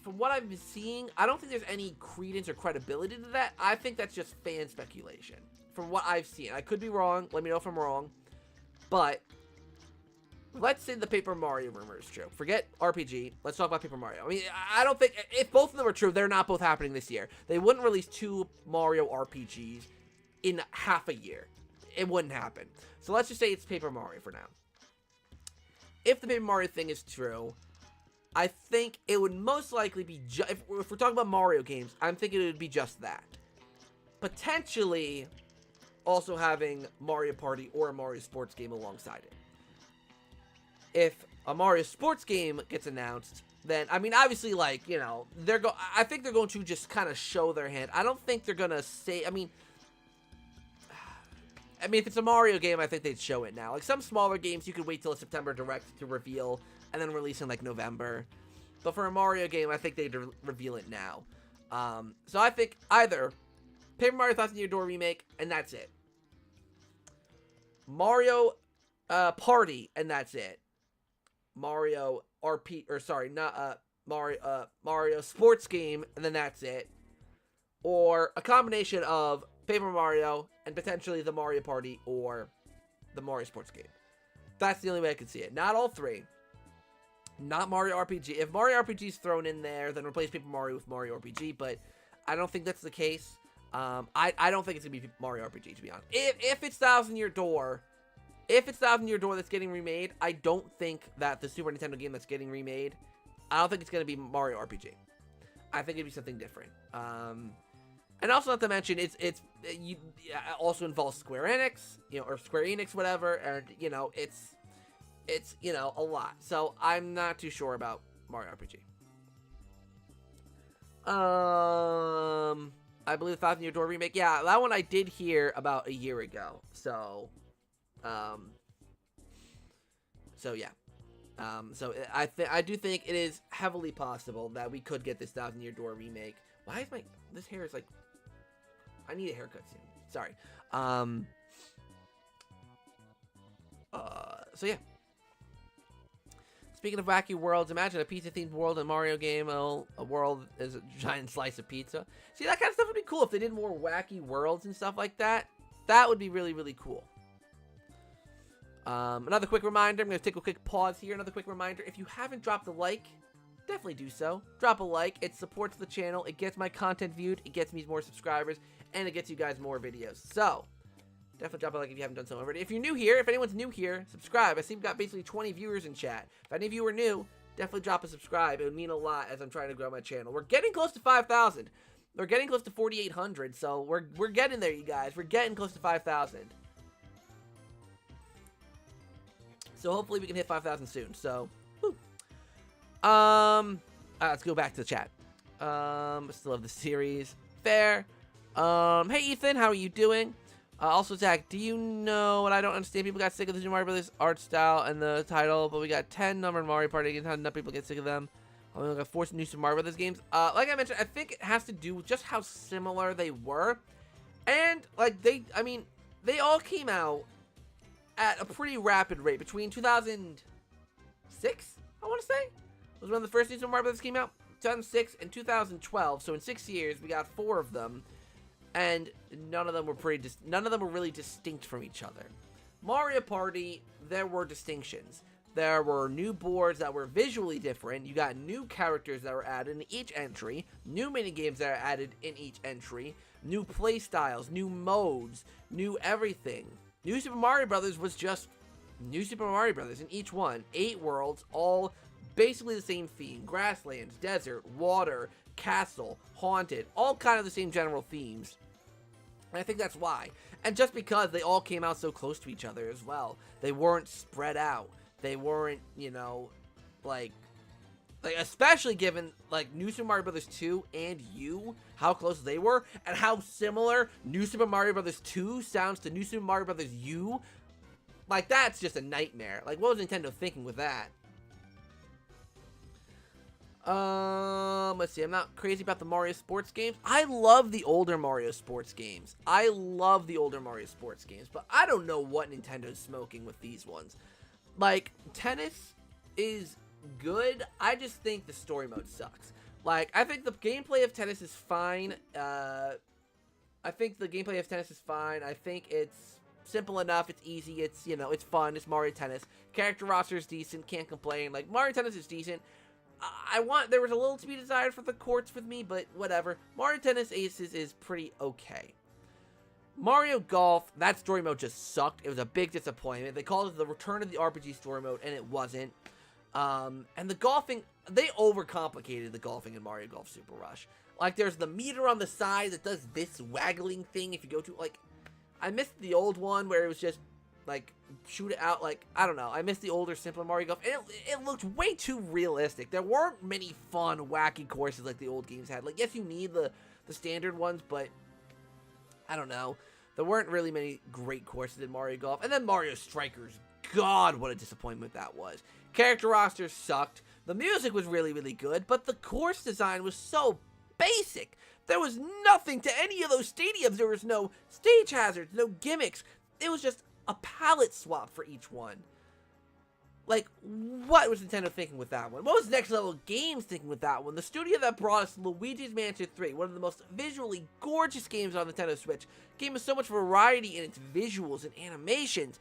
Speaker 1: from what I've been seeing, I don't think there's any credence or credibility to that. I think that's just fan speculation. From what I've seen. I could be wrong. Let me know if I'm wrong. But, let's say the Paper Mario rumor is true. Forget RPG. Let's talk about Paper Mario. I mean, I don't think, if both of them are true, they're not both happening this year. They wouldn't release 2 Mario RPGs in half a year. It wouldn't happen. So let's just say it's Paper Mario for now. If the Paper Mario thing is true, I think it would most likely be, if we're talking about Mario games, I'm thinking it would be just that. Potentially, also having Mario Party or a Mario Sports game alongside it. If a Mario Sports game gets announced, then, I mean, obviously, like, you know, I think they're going to just kind of show their hand. I don't think they're going to say, I mean, if it's a Mario game, I think they'd show it now. Like, some smaller games, you could wait till a September Direct to reveal, and then release in, like, November. But for a Mario game, I think they'd reveal it now. So I think either Paper Mario Thousand Year Door remake, and that's it. Mario Party, and that's it. Mario Mario Sports game, and then that's it. Or a combination of Paper Mario and potentially the Mario Party or the Mario Sports game. That's the only way I could see it. Not all 3. Not Mario RPG. If Mario RPG is thrown in there, then replace Paper Mario with Mario RPG, but I don't think that's the case. I don't think it's going to be Mario RPG, to be honest. If it's Thousand Year Door that's getting remade, I don't think that the Super Nintendo game that's getting remade, I don't think it's going to be Mario RPG. I think it'd be something different. And also, not to mention, it also involves Square Enix, you know, or Square Enix, whatever, and, you know, it's, you know, a lot. So, I'm not too sure about Mario RPG. I believe the Thousand Year Door remake, yeah, that one I did hear about a year ago. So, yeah. So I do think it is heavily possible that we could get this Thousand Year Door remake. Why is this hair is like, I need a haircut soon. Sorry. So yeah. Speaking of wacky worlds, imagine a pizza-themed world in Mario game. A world is a giant slice of pizza. See, that kind of stuff would be cool if they did more wacky worlds and stuff like that. That would be really, really cool. Another quick reminder. I'm going to take a quick pause here. Another quick reminder. If you haven't dropped a like, definitely do so. Drop a like. It supports the channel. It gets my content viewed. It gets me more subscribers. And it gets you guys more videos. So, definitely drop a like if you haven't done so already. If you're new here, if anyone's new here, subscribe. I see we've got basically 20 viewers in chat. If any of you are new, definitely drop a subscribe. It would mean a lot as I'm trying to grow my channel. We're getting close to 5,000. We're getting close to 4,800. So, we're getting there, you guys. We're getting close to 5,000. So hopefully we can hit 5,000 soon. So, woo. Let's go back to the chat. Still love the series. Fair. Hey Ethan, how are you doing? Also Zach, do you know what I don't understand? People got sick of the New Mario Brothers art style and the title, but we got 10 numbered Mario Party games. How did enough people get sick of them? We got 4 new Super Mario Brothers games. Like I mentioned, I think it has to do with just how similar they were, and like they all came out at a pretty rapid rate. Between 2006, I want to say, was when the first new Super Mario Brothers came out. 2006, and 2012. So in 6 years, we got 4 of them, and none of them were really distinct from each other. Mario Party, there were distinctions. There were new boards that were visually different. You got new characters that were added in each entry, new minigames that are added in each entry, new play styles, new modes, new everything. New Super Mario Bros. Was just New Super Mario Bros. In each one. 8 worlds, all basically the same theme. Grasslands, desert, water, castle, haunted, all kind of the same general themes. And I think that's why. And just because they all came out so close to each other as well. They weren't spread out. They weren't, like especially given, like, New Super Mario Bros. 2 and U, how close they were, and how similar New Super Mario Bros. 2 sounds to New Super Mario Bros. U. Like, that's just a nightmare. Like, what was Nintendo thinking with that? Let's see. I'm not crazy about the Mario sports games. I love the older Mario sports games. But I don't know what Nintendo's smoking with these ones. Like, tennis is good. I just think the story mode sucks. Like, I think the gameplay of tennis is fine. I think it's simple enough. It's easy. It's, it's fun. It's Mario Tennis. Character roster is decent. Can't complain. Like, Mario Tennis is decent. There was a little to be desired for the courts with me, but whatever. Mario Tennis Aces is pretty okay. Mario Golf, that story mode just sucked. It was a big disappointment. They called it the return of the RPG story mode, and it wasn't. And the golfing, they overcomplicated the golfing in Mario Golf Super Rush. Like, there's the meter on the side that does this waggling thing if you go to, like, I missed the old one where it was just, like, shoot it out, like, I don't know. I missed the older, simpler Mario Golf, and it looked way too realistic. There weren't many fun, wacky courses like the old games had. Like, yes, you need the standard ones, but I don't know. There weren't really many great courses in Mario Golf. And then Mario Strikers. God, what a disappointment that was. Character rosters sucked. The music was really, really good, but the course design was so basic. There was nothing to any of those stadiums. There was no stage hazards, no gimmicks. It was just a palette swap for each one. Like, what was Nintendo thinking with that one? What was Next Level Games thinking with that one? The studio that brought us Luigi's Mansion 3, one of the most visually gorgeous games on Nintendo Switch. Game with so much variety in its visuals and animations.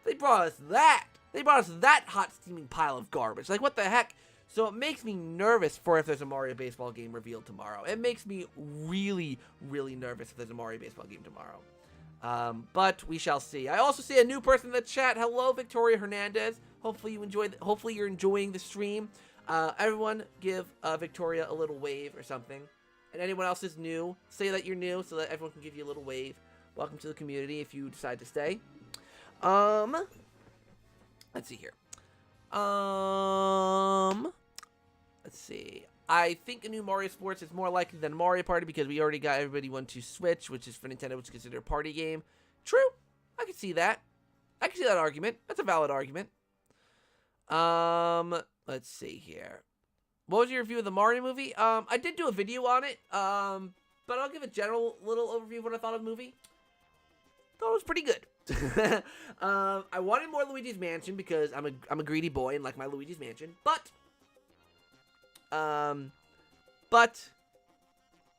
Speaker 1: They brought us that. They brought us that hot steaming pile of garbage. Like, what the heck? So it makes me nervous for if there's a Mario Baseball game revealed tomorrow. It makes me really, really nervous if there's a Mario Baseball game tomorrow. But we shall see. I also see a new person in the chat. Hello, Victoria Hernandez. Hopefully you're enjoying the stream. Everyone give Victoria a little wave or something. And anyone else is new, say that you're new so that everyone can give you a little wave. Welcome to the community if you decide to stay. Let's see here. Let's see. I think a new Mario Sports is more likely than Mario Party because we already got everybody one to Switch, which is for Nintendo, which is considered a party game. True. I can see that. I can see that argument. That's a valid argument. Let's see here. What was your review of the Mario movie? I did do a video on it. But I'll give a general little overview of what I thought of the movie. Thought it was pretty good. I wanted more Luigi's Mansion because I'm a greedy boy and like my Luigi's Mansion. But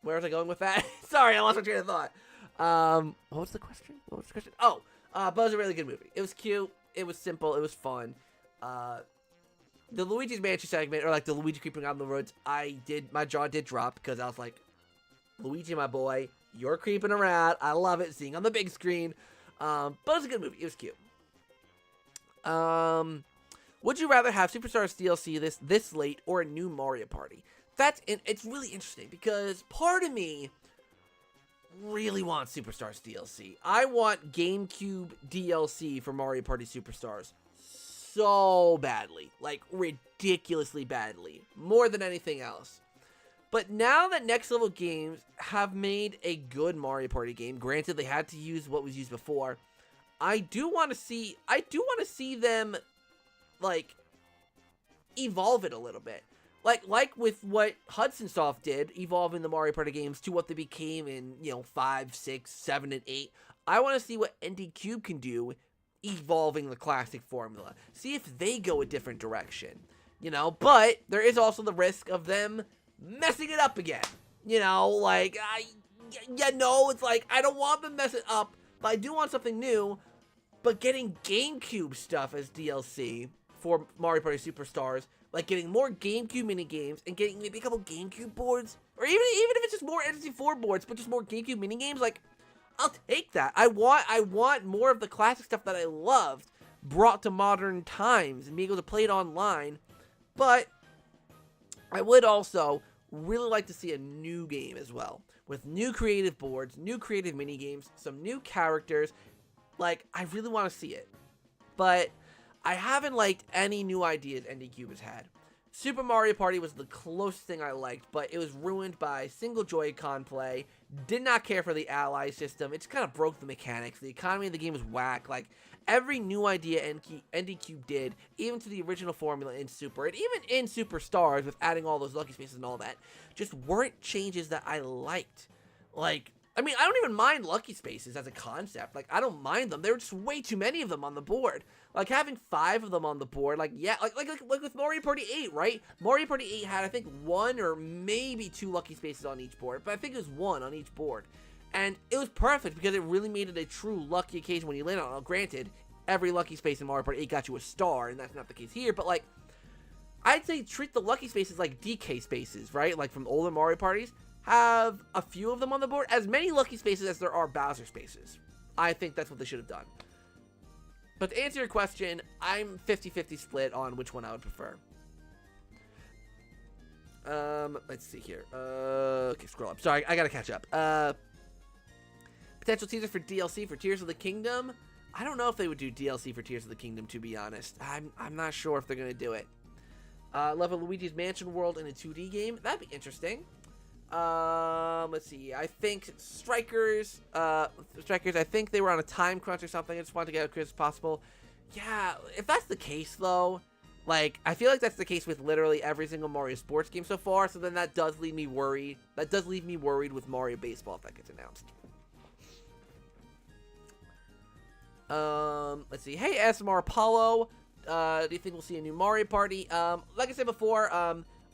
Speaker 1: where was I going with that? Sorry, I lost my train of thought. What was the question? Oh, but it was a really good movie. It was cute. It was simple. It was fun. The Luigi's Mansion segment, or like the Luigi creeping on the roads, my jaw did drop because I was like, Luigi, my boy, you're creeping around. I love it, seeing on the big screen. But it was a good movie. It was cute. Would you rather have Superstars DLC this late or a new Mario Party? It's really interesting because part of me really wants Superstars DLC. I want GameCube DLC for Mario Party Superstars so badly, like ridiculously badly, more than anything else. But now that Next Level Games have made a good Mario Party game, granted they had to use what was used before, I do want to see them like evolve it a little bit. Like with what Hudson Soft did, evolving the Mario Party games to what they became in, 5, 6, 7, and 8. I want to see what ND Cube can do, evolving the classic formula. See if they go a different direction. But there is also the risk of them messing it up again. You know, like, it's like, I don't want them to mess it up, but I do want something new. But getting GameCube stuff as DLC for Mario Party Superstars, like getting more GameCube minigames and getting maybe a couple GameCube boards, or even if it's just more N64 boards, but just more GameCube minigames, like, I'll take that. I want more of the classic stuff that I loved brought to modern times and be able to play it online. But I would also really like to see a new game as well, with new creative boards, new creative minigames, some new characters. Like, I really want to see it. But I haven't liked any new ideas NDCube has had. Super Mario Party was the closest thing I liked, but it was ruined by single Joy-Con play. Did not care for the ally system. It just kind of broke the mechanics. The economy of the game was whack. Like, every new idea NDCube did, even to the original formula in Super, and even in Superstars with adding all those lucky spaces and all that, just weren't changes that I liked. Like, I mean, I don't even mind lucky spaces as a concept. Like, I don't mind them. There were just way too many of them on the board. Like, having 5 of them on the board, like, yeah, like with Mario Party 8, right? Mario Party 8 had, I think, 1 or maybe 2 lucky spaces on each board, but I think it was 1 on each board. And it was perfect because it really made it a true lucky occasion when you land on it. Now, granted, every lucky space in Mario Party 8 got you a star, and that's not the case here, but, like, I'd say treat the lucky spaces like DK spaces, right? Like, from older Mario Parties. Have a few of them on the board, as many lucky spaces as there are Bowser spaces. I think that's what they should have done. But to answer your question, I'm 50-50 split on which one I would prefer. Let's see here. Okay, scroll up. Sorry, I gotta catch up. Potential teasers for DLC for Tears of the Kingdom. I don't know if they would do DLC for Tears of the Kingdom, to be honest. I'm not sure if they're gonna do it. Level Luigi's Mansion World in a 2D game. That'd be interesting. Let's see. I think Strikers, I think they were on a time crunch or something. I just wanted to get as quick as possible. Yeah, if that's the case, though, like, I feel like that's the case with literally every single Mario sports game so far, so then that does leave me worried. That does leave me worried with Mario Baseball if that gets announced. Let's see. Hey, SMR Apollo, do you think we'll see a new Mario Party? Like I said before,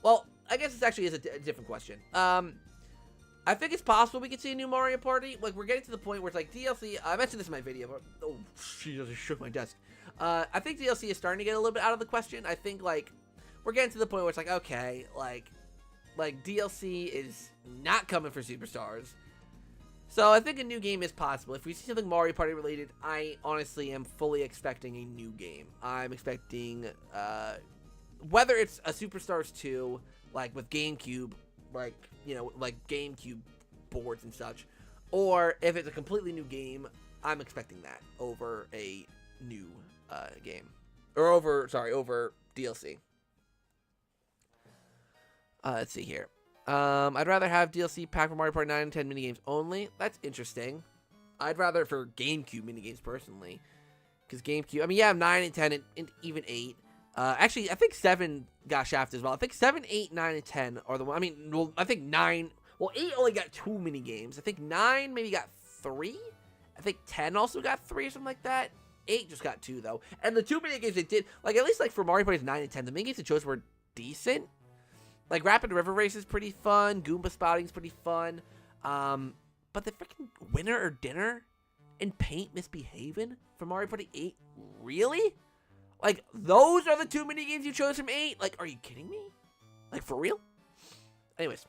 Speaker 1: well, I guess this actually is a different question. I think it's possible we could see a new Mario Party. Like, we're getting to the point where it's like DLC. I mentioned this in my video, but oh, Jesus, I shook my desk. I think DLC is starting to get a little bit out of the question. I think, like, we're getting to the point where it's like, okay, like DLC is not coming for Superstars. So I think a new game is possible. If we see something Mario Party related, I honestly am fully expecting a new game. I'm expecting, whether it's a Superstars 2, like with GameCube, like, you know, like GameCube boards and such, or if it's a completely new game, I'm expecting that over a new game, or over DLC. Let's see here. I'd rather have DLC pack for Mario Party 9 and 10 minigames only. That's interesting. I'd rather for GameCube minigames personally, because GameCube, I mean, yeah, 9 and 10 and even 8. Actually, I think 7 got shafted as well. I think 7, 8, 9, and 10 are the one. I mean, well, I think 9. Well, 8 only got 2 mini games. I think 9 maybe got 3. I think 10 also got 3 or something like that. 8 just got 2 though. And the 2 mini games they did, like at least like for Mario Party 9 and 10, the mini games they chose were decent. Like Rapid River Race is pretty fun. Goomba Spouting is pretty fun. But the freaking Winner or Dinner and Paint Misbehaving for Mario Party 8, really? Like, those are the 2 mini games you chose from 8? Like, are you kidding me? Like, for real? Anyways,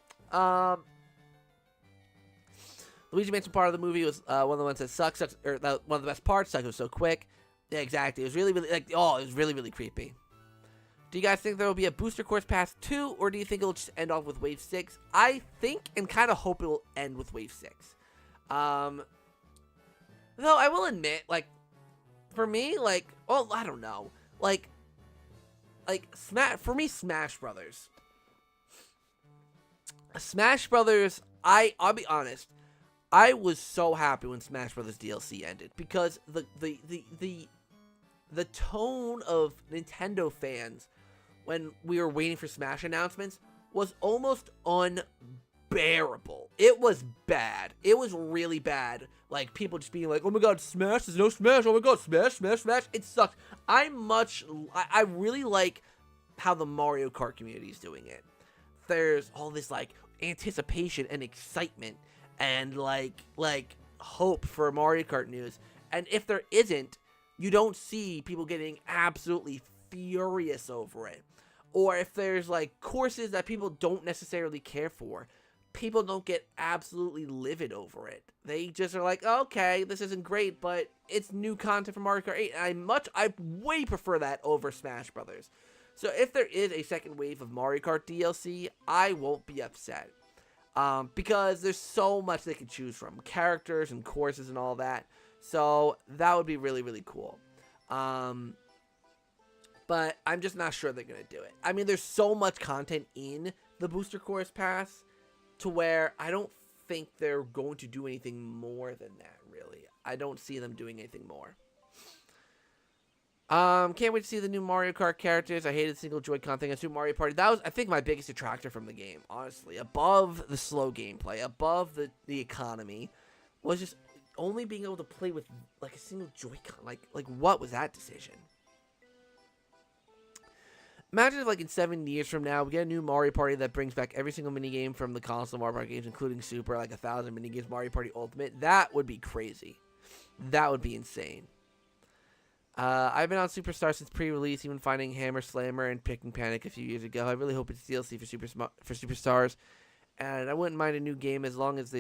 Speaker 1: Luigi Mansion part of the movie was one of the ones that sucks, or one of the best parts. It was so quick. Yeah, exactly. It was really, like, oh, it was really, really creepy. Do you guys think there will be a Booster Course Pass 2, or do you think it'll just end off with Wave 6? I think and kind of hope it will end with Wave 6. Though I will admit, like, for me, like, well, I don't know. Like, for me, Smash Brothers. Smash Brothers, I'll be honest, I was so happy when Smash Brothers DLC ended, because the tone of Nintendo fans when we were waiting for Smash announcements was almost unbearable. It was bad. It was really bad. Like, people just being like, oh my god, Smash, there's no Smash, oh my god, Smash, Smash, Smash. It sucks. I really like how the Mario Kart community is doing it. there's all this like anticipation and excitement and like hope for Mario Kart news. And if there isn't, you don't see people getting absolutely furious over it. Or if there's like courses that people don't necessarily care for, people don't get absolutely livid over it. They just are like, okay, this isn't great, but it's new content from Mario Kart 8, and I way prefer that over Smash Brothers. So if there is a second wave of Mario Kart DLC, I won't be upset. Because there's so much they can choose from. Characters and courses and all that. So that would be really, really cool. But I'm just not sure they're going to do it. I mean, there's so much content in the Booster Course Pass to where I don't think they're going to do anything more than that, really. I don't see them doing anything more. Can't wait to see the new Mario Kart characters. I hated the single Joy-Con thing on Super Mario Party. That was, I think, my biggest detractor from the game, honestly. Above the slow gameplay, above the economy, was just only being able to play with, like, a single Joy-Con. Like, what was that decision? Imagine if, like, in 7 years from now, we get a new Mario Party that brings back every single minigame from the console Mario Party games, including Super, like 1,000 minigames, Mario Party Ultimate. That would be crazy. That would be insane. I've been on Superstar since pre-release, even finding Hammer Slammer and Picking Panic a few years ago. I really hope it's DLC for Superstars, and I wouldn't mind a new game as long as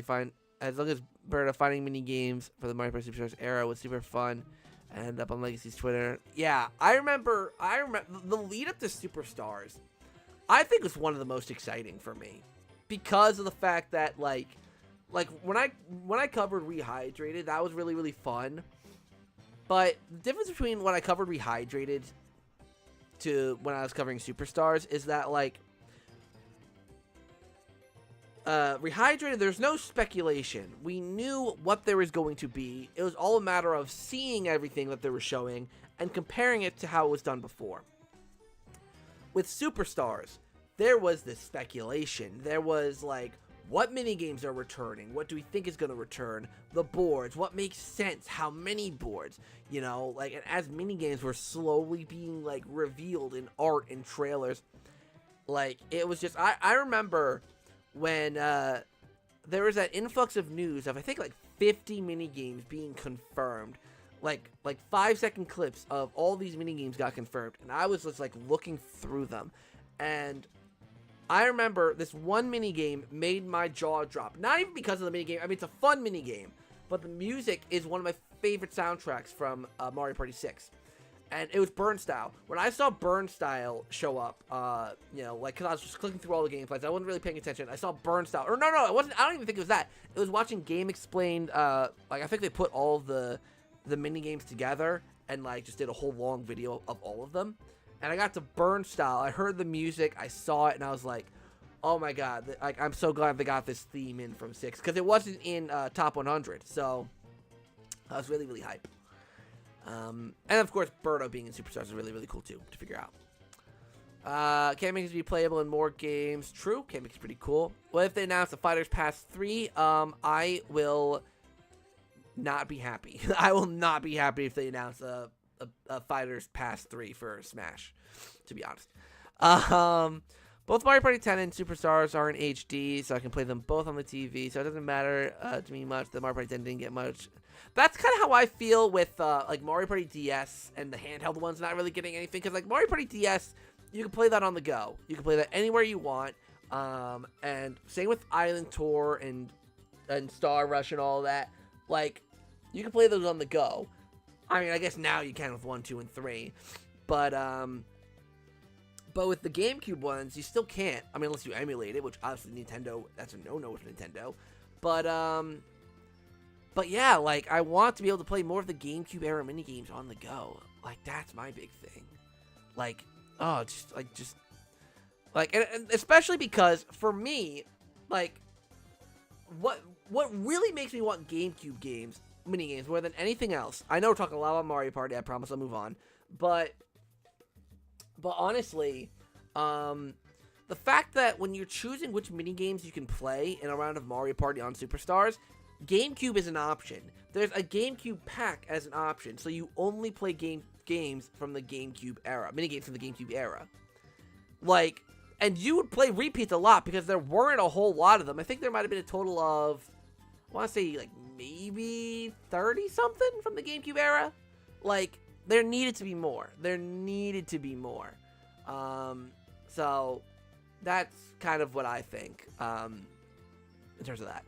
Speaker 1: Berta finding mini games for the Mario Party Superstars era was super fun. And up on Legacy's Twitter. Yeah, I remember the lead up to Superstars, I think was one of the most exciting for me. Because of the fact that like when I covered Rehydrated, that was really, really fun. But the difference between when I covered Rehydrated to when I was covering Superstars is that like Rehydrated, there's no speculation. We knew what there was going to be. It was all a matter of seeing everything that they were showing and comparing it to how it was done before. With Superstars, there was this speculation. There was like, what minigames are returning? What do we think is going to return? The boards, what makes sense? How many boards? You know, like, and as minigames were slowly being like revealed in art and trailers, like, it was just, I remember when there was that influx of news of I think like 50 minigames being confirmed, like 5-second clips of all these minigames got confirmed, and I was just like looking through them, and I remember this one minigame made my jaw drop. Not even because of the minigame, I mean it's a fun minigame, but the music is one of my favorite soundtracks from Mario Party 6. And it was Burn Style. When I saw Burn Style show up, you know, like, because I was just clicking through all the gameplays, I wasn't really paying attention. I saw Burn Style. Or no, it wasn't. I don't even think it was that. It was watching Game Explained. Like, I think they put all of the mini games together and like just did a whole long video of all of them. And I got to Burn Style. I heard the music. I saw it, and I was like, oh my god! Like, I'm so glad they got this theme in from 6 because it wasn't in Top 100. So I was really, really hyped. And of course, Birdo being in Superstars is really, really cool too to figure out. Can't make it be playable in more games. True, can't make it pretty cool. What if they announce the Fighters Pass 3? I will not be happy. I will not be happy if they announce a Fighters Pass 3 for Smash, to be honest. Both Mario Party 10 and Superstars are in HD, so I can play them both on the TV, so it doesn't matter to me much. The Mario Party 10 didn't get much. That's kind of how I feel with like Mario Party DS and the handheld ones not really getting anything, because like Mario Party DS, you can play that on the go. You can play that anywhere you want. And same with Island Tour and Star Rush and all that. Like, you can play those on the go. I mean, I guess now you can with 1, 2, and 3. But with the GameCube ones, you still can't. I mean, unless you emulate it, which obviously Nintendo, that's a no-no with Nintendo. But yeah, like, I want to be able to play more of the GameCube era minigames on the go. Like, that's my big thing. Like, oh, and especially because, for me, like, what really makes me want GameCube games, minigames, more than anything else, I know we're talking a lot about Mario Party, I promise I'll move on, but honestly, the fact that when you're choosing which minigames you can play in a round of Mario Party on Superstars, GameCube is an option. There's a GameCube pack as an option, so you only play games from the GameCube era, minigames from the GameCube era. Like, And you would play repeats a lot because there weren't a whole lot of them. I think there might have been a total of, I want to say, like, maybe 30-something from the GameCube era. Like, there needed to be more. There needed to be more. So, that's kind of what I think, in terms of that.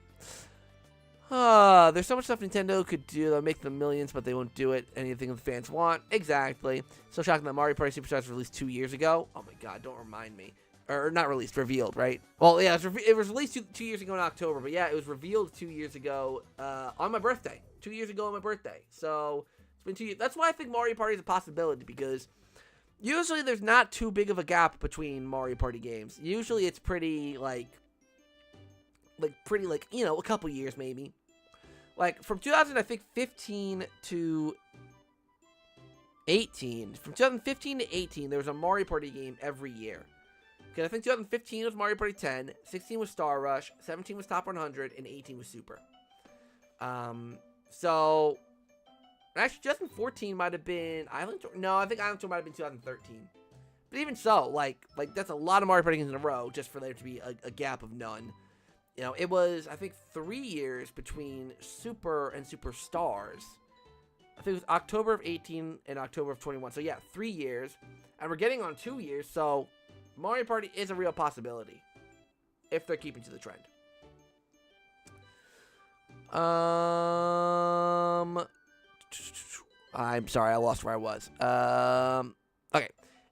Speaker 1: There's so much stuff Nintendo could do that would make them millions, but they won't do it. Anything the fans want. Exactly. So shocking that Mario Party Superstars was released 2 years ago. Oh my god, don't remind me. Or not released, revealed, right? Well, yeah, it was released two years ago in October, but yeah, it was revealed 2 years ago on my birthday. 2 years ago on my birthday. So it's been 2 years. That's why I think Mario Party is a possibility, because usually there's not too big of a gap between Mario Party games. Usually it's pretty, like, you know, a couple years maybe. Like, from 2015 to 18, from 2015 to 18, there was a Mario Party game every year. Because I think 2015 was Mario Party 10, 16 was Star Rush, 17 was Top 100, and 18 was Super. So, actually, 2014 might have been Island Tour. No, I think Island Tour might have been 2013. But even so, like that's a lot of Mario Party games in a row just for there to be a gap of none. You know, it was, I think, 3 years between Super and Superstars. I think it was October of 18 and October of 21. So, yeah, 3 years. And we're getting on 2 years, so Mario Party is a real possibility if they're keeping to the trend. I'm sorry, I lost where I was. Okay.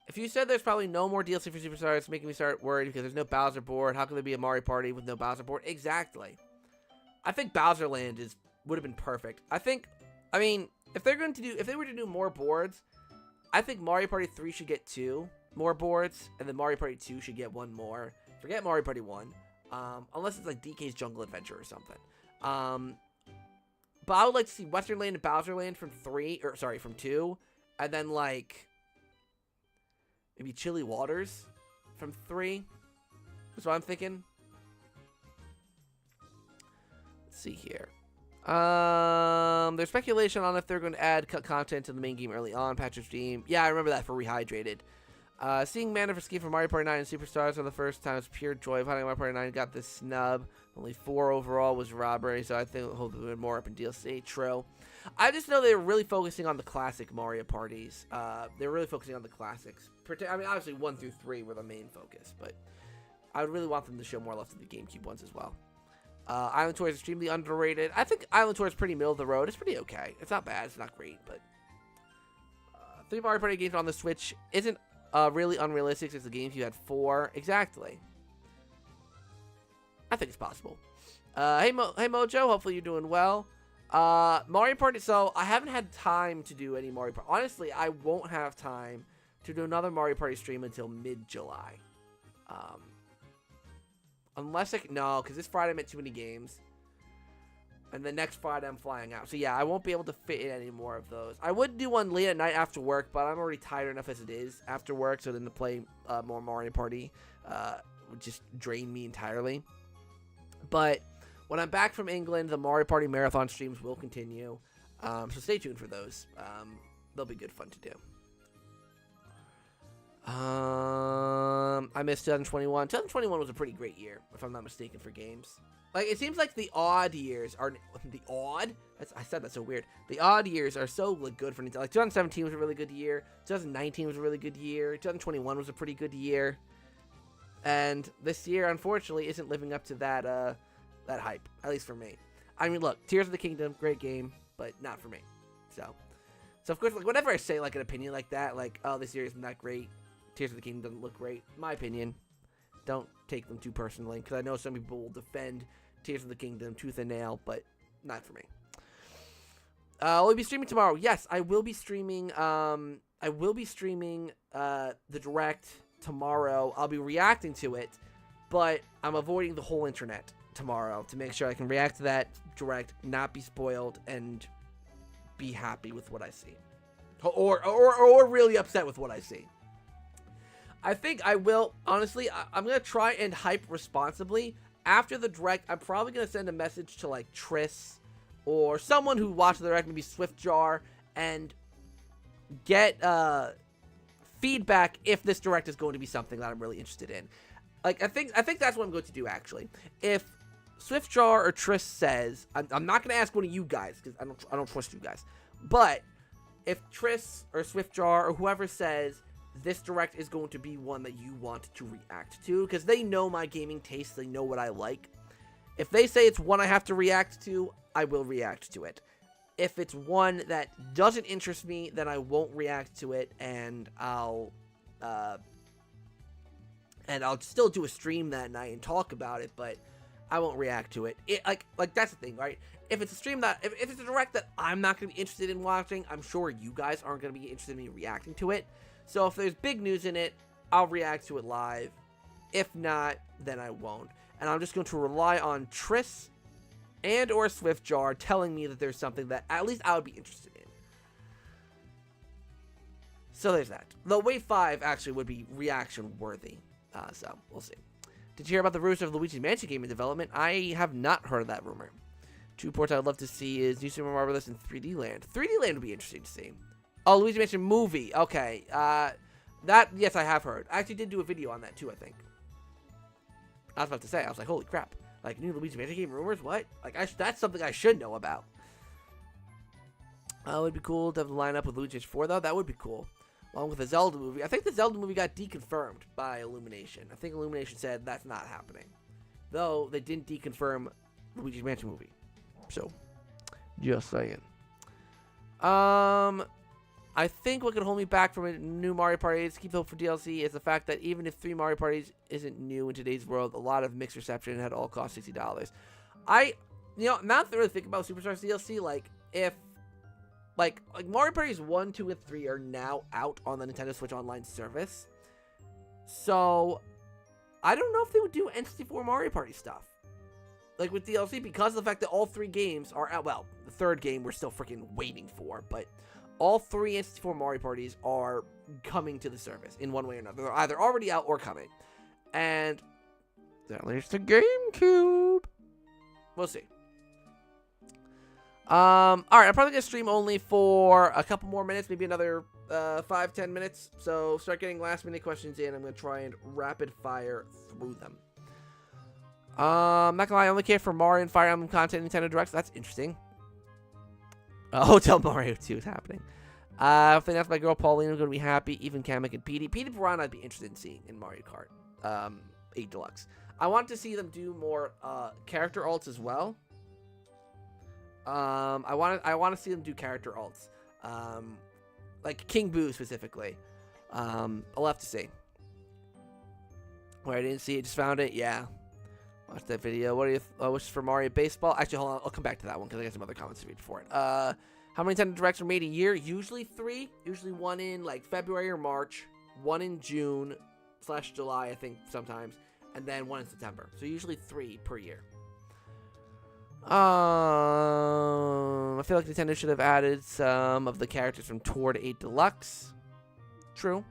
Speaker 1: If you said there's probably no more DLC for Superstars, it's making me start worried because there's no Bowser board. How can there be a Mario Party with no Bowser board? Exactly. I think Bowser Land would have been perfect. I mean, if they were to do more boards, I think Mario Party 3 should get 2 more boards, and then Mario Party 2 should get 1 more. Forget Mario Party 1, unless it's like DK's Jungle Adventure or something. But I would like to see Western Land and Bowser Land from 2, and then like maybe Chilly Waters from 3. That's what I'm thinking. Let's see here. There's speculation on if they're going to add cut content to the main game early on. Patch of Steam. Yeah, I remember that for Rehydrated. Seeing Mana for Scheme for Mario Party 9 and Superstars for the first time was pure joy. Finding Mario Party 9 got this snub. Only 4 overall was robbery, so I think we'll hold it more up in DLC. True. I just know they were really focusing on the classic Mario parties. They were really focusing on the classics. I mean, obviously 1 through 3 were the main focus, but I would really want them to show more love to the GameCube ones as well. Island Tour is extremely underrated. I think Island Tour is pretty middle of the road. It's pretty okay. It's not bad. It's not great, but 3 Mario Party games on the Switch isn't really unrealistic since the GameCube had 4. Exactly. I think it's possible. Hey Mojo, hopefully you're doing well. Mario Party, so I haven't had time to do any Mario Party. Honestly, I won't have time to do another Mario Party stream until mid-July. Unless no, because this Friday I'm at too many games. And then next Friday I'm flying out. So yeah, I won't be able to fit in any more of those. I would do one late at night after work, but I'm already tired enough as it is after work, so then to play more Mario Party would just drain me entirely. But when I'm back from England, the Mario Party marathon streams will continue. So stay tuned for those. They'll be good fun to do. I missed 2021. 2021 was a pretty great year, if I'm not mistaken, for games. Like, it seems like the odd years are... The odd? I said that so weird. The odd years are so good for Nintendo. Like, 2017 was a really good year. 2019 was a really good year. 2021 was a pretty good year. And this year, unfortunately, isn't living up to that hype. At least for me. I mean, look, Tears of the Kingdom, great game, but not for me. So of course, like, whenever I say, like, an opinion like that, like, oh, this year isn't that great, Tears of the Kingdom doesn't look great, my opinion, don't take them too personally, because I know some people will defend Tears of the Kingdom tooth and nail, but not for me. Will we be streaming tomorrow? Yes, I will be streaming, the Direct tomorrow. I'll be reacting to it, but I'm avoiding the whole internet tomorrow to make sure I can react to that Direct, not be spoiled, and be happy with what I see. Or really upset with what I see. I think I will, honestly, I'm going to try and hype responsibly. After the Direct, I'm probably going to send a message to, like, Triss or someone who watched the Direct, maybe Swiftjar, and get feedback if this direct is going to be something that I'm really interested in. Like, I think that's what I'm going to do, actually. If Swiftjar or Triss says, I'm not going to ask one of you guys, because I don't trust you guys. But if Triss or Swiftjar or whoever says this direct is going to be one that you want to react to, because they know my gaming taste, they know what I like. If they say it's one I have to react to, I will react to it. If it's one that doesn't interest me, then I won't react to it, and I'll still do a stream that night and talk about it, but I won't react to it. Like that's the thing, right? If it's a stream that, if it's a direct that I'm not going to be interested in watching, I'm sure you guys aren't going to be interested in me reacting to it. So if there's big news in it, I'll react to it live. If not, then I won't. And I'm just going to rely on Triss and or Swiftjar telling me that there's something that at least I would be interested in. So there's that. Though Wave 5 actually would be reaction worthy. So we'll see. Did you hear about the rumors of Luigi's Mansion game in development? I have not heard of that rumor. 2 ports I'd love to see is New Super Mario Bros. In 3D Land. 3D Land would be interesting to see. Oh, Luigi's Mansion movie. Okay. That, yes, I have heard. I actually did do a video on that too, I think. I was about to say, I was like, holy crap. Like, new Luigi's Mansion game rumors? What? Like, that's something I should know about. It would be cool to have the lineup with Luigi's 4, though. That would be cool. Along with the Zelda movie. I think the Zelda movie got deconfirmed by Illumination. I think Illumination said that's not happening. Though, they didn't deconfirm Luigi's Mansion movie. So, just saying. I think what could hold me back from a new Mario Party to keep the hope for DLC is the fact that even if 3 Mario Parties isn't new in today's world, a lot of mixed reception had all cost $60. Now that I really think about Superstars DLC, like, if, like Mario Parties 1, 2, and 3 are now out on the Nintendo Switch Online service. So, I don't know if they would do N64 Mario Party stuff. Like, with DLC, because of the fact that all 3 games are out. Well, the 3rd game we're still freaking waiting for, but all 3 N64 Mario Parties are coming to the service in one way or another. They're either already out or coming. And that leads to GameCube. We'll see. Alright, I'm probably going to stream only for a couple more minutes, maybe another 5-10 minutes. So start getting last minute questions in. I'm going to try and rapid fire through them. Not gonna lie, I only care for Mario and Fire Emblem content in Nintendo Directs. That's interesting. Hotel Mario 2 is happening. I think that's my girl Pauline. I'm gonna be happy. Even Kamek and Petey Piranha I'd be interested in seeing in Mario Kart 8 Deluxe. I want to see them do more character alts as well. I want to see them do character alts. Like King Boo specifically. I'll have to see. Where I didn't see it, just found it. Yeah. Watch that video. What are you wishes for Mario Baseball? Actually, hold on. I'll come back to that one because I got some other comments to read before it. How many Nintendo Directs are made a year? Usually 3. Usually 1 in like February or March. 1 in June/July, I think sometimes, and then 1 in September. So usually 3 per year. I feel like Nintendo should have added some of the characters from Tour to 8 Deluxe. True.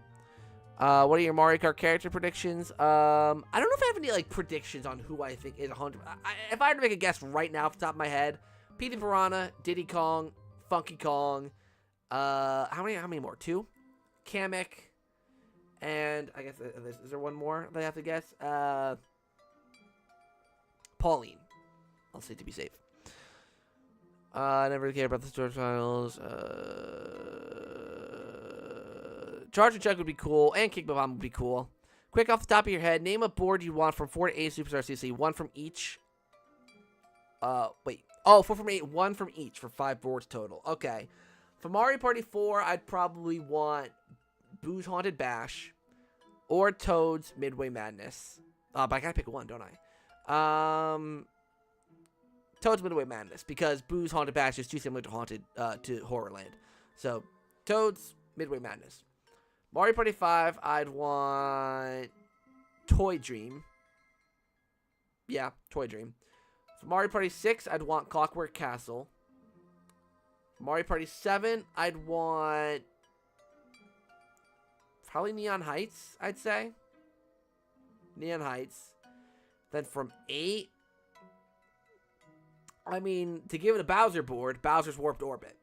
Speaker 1: What are your Mario Kart character predictions? I don't know if I have any like predictions on who I think is 100. If I had to make a guess right now off the top of my head, Petey Piranha, Diddy Kong, Funky Kong. How many more? 2? Kamek, and I guess is there one more that I have to guess? Pauline. I'll say to be safe. I never care about the storage files. Charge and Chug would be cool, and Kick Bomb would be cool. Quick off the top of your head, name a board you want from 4 to 8 Superstar CC. 1 from each. Wait. Oh, 4 from 8, 1 from each for 5 boards total. Okay. For Mario Party 4, I'd probably want Boo's Haunted Bash or Toad's Midway Madness. But I gotta pick one, don't I? Toad's Midway Madness, because Boo's Haunted Bash is too similar to Horrorland. So, Toad's Midway Madness. Mario Party 5, I'd want Toy Dream. Yeah, Toy Dream. For Mario Party 6, I'd want Clockwork Castle. For Mario Party 7, I'd want probably Neon Heights, I'd say. Neon Heights. Then from 8, I mean, to give it a Bowser board, Bowser's Warped Orbit.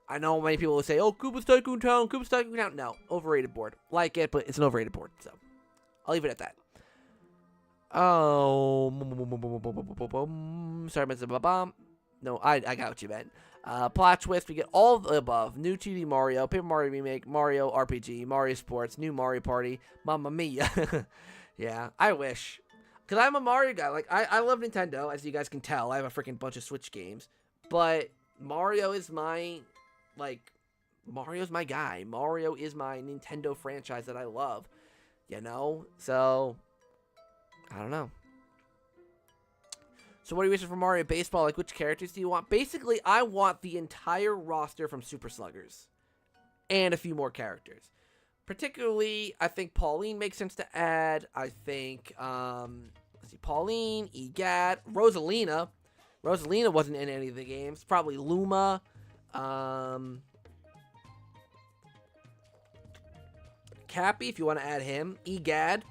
Speaker 1: I know many people will say, oh, Koopa's Tycoon Town, Koopa's Tycoon Town. No, overrated board. Like it, but it's an overrated board, so I'll leave it at that. Oh, sorry, Mr. Bomb. No, I got what you meant. Plot twist, we get all of the above. New 2D Mario, Paper Mario Remake, Mario RPG, Mario Sports, new Mario Party, Mamma Mia. Yeah, I wish. Because I'm a Mario guy. Like, I love Nintendo, as you guys can tell. I have a freaking bunch of Switch games. But Mario is my, like, Mario's my guy. Mario is my Nintendo franchise that I love. You know? So, I don't know. So what are you wishing for Mario Baseball? Like, which characters do you want? Basically, I want the entire roster from Super Sluggers. And a few more characters. Particularly, I think Pauline makes sense to add. I think, let's see, Pauline, Egad, Rosalina. Rosalina wasn't in any of the games. Probably Luma. Cappy, if you want to add him. Egad.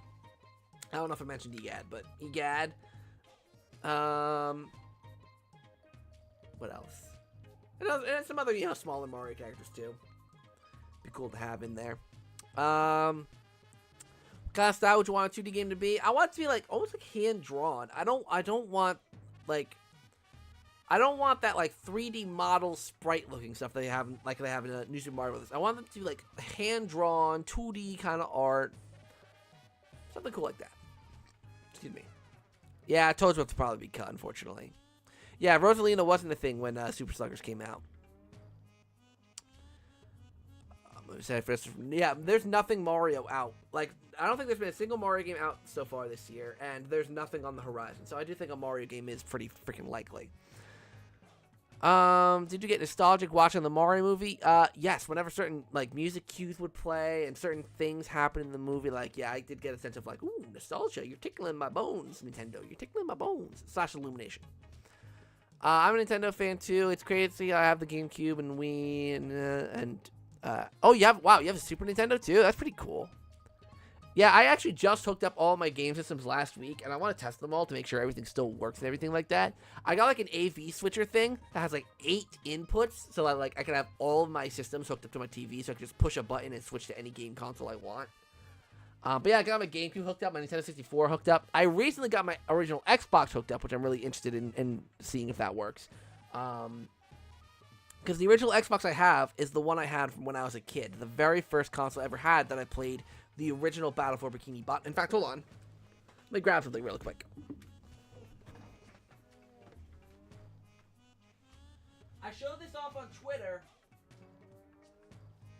Speaker 1: I don't know if I mentioned Egad, but Egad. What else? And some other, you know, smaller Mario characters too. Be cool to have in there. What kind of style would you want a 2D game to be? I want it to be like almost like hand drawn. I don't want like I don't want that like 3D model sprite looking stuff they have in a New Super Mario Bros. I want them to be like hand drawn 2D kind of art, something cool like that. Excuse me. Yeah, Toads will probably be cut, unfortunately. Yeah, Rosalina wasn't a thing when Super Sluggers came out. Yeah, there's nothing Mario out. Like, I don't think there's been a single Mario game out so far this year, and there's nothing on the horizon. So I do think a Mario game is pretty freaking likely. Did you get nostalgic watching the Mario movie? Yes, whenever certain, like, music cues would play and certain things happen in the movie, like, yeah, I did get a sense of, like, ooh, nostalgia, you're tickling my bones, Nintendo, you're tickling my bones, / Illumination. I'm a Nintendo fan, too. It's crazy. I have the GameCube and Wii, oh, you have a Super Nintendo, too? That's pretty cool. Yeah, I actually just hooked up all my game systems last week, and I want to test them all to make sure everything still works and everything like that. I got, like, an AV switcher thing that has, like, 8 inputs, so that, like, I can have all of my systems hooked up to my TV, so I can just push a button and switch to any game console I want. But yeah, I got my GameCube hooked up, my Nintendo 64 hooked up. I recently got my original Xbox hooked up, which I'm really interested in seeing if that works. Because the original Xbox I have is the one I had from when I was a kid. The very first console I ever had that I played the original Battle for Bikini Bottom. In fact, hold on. Let me grab something real quick. I showed this off on Twitter,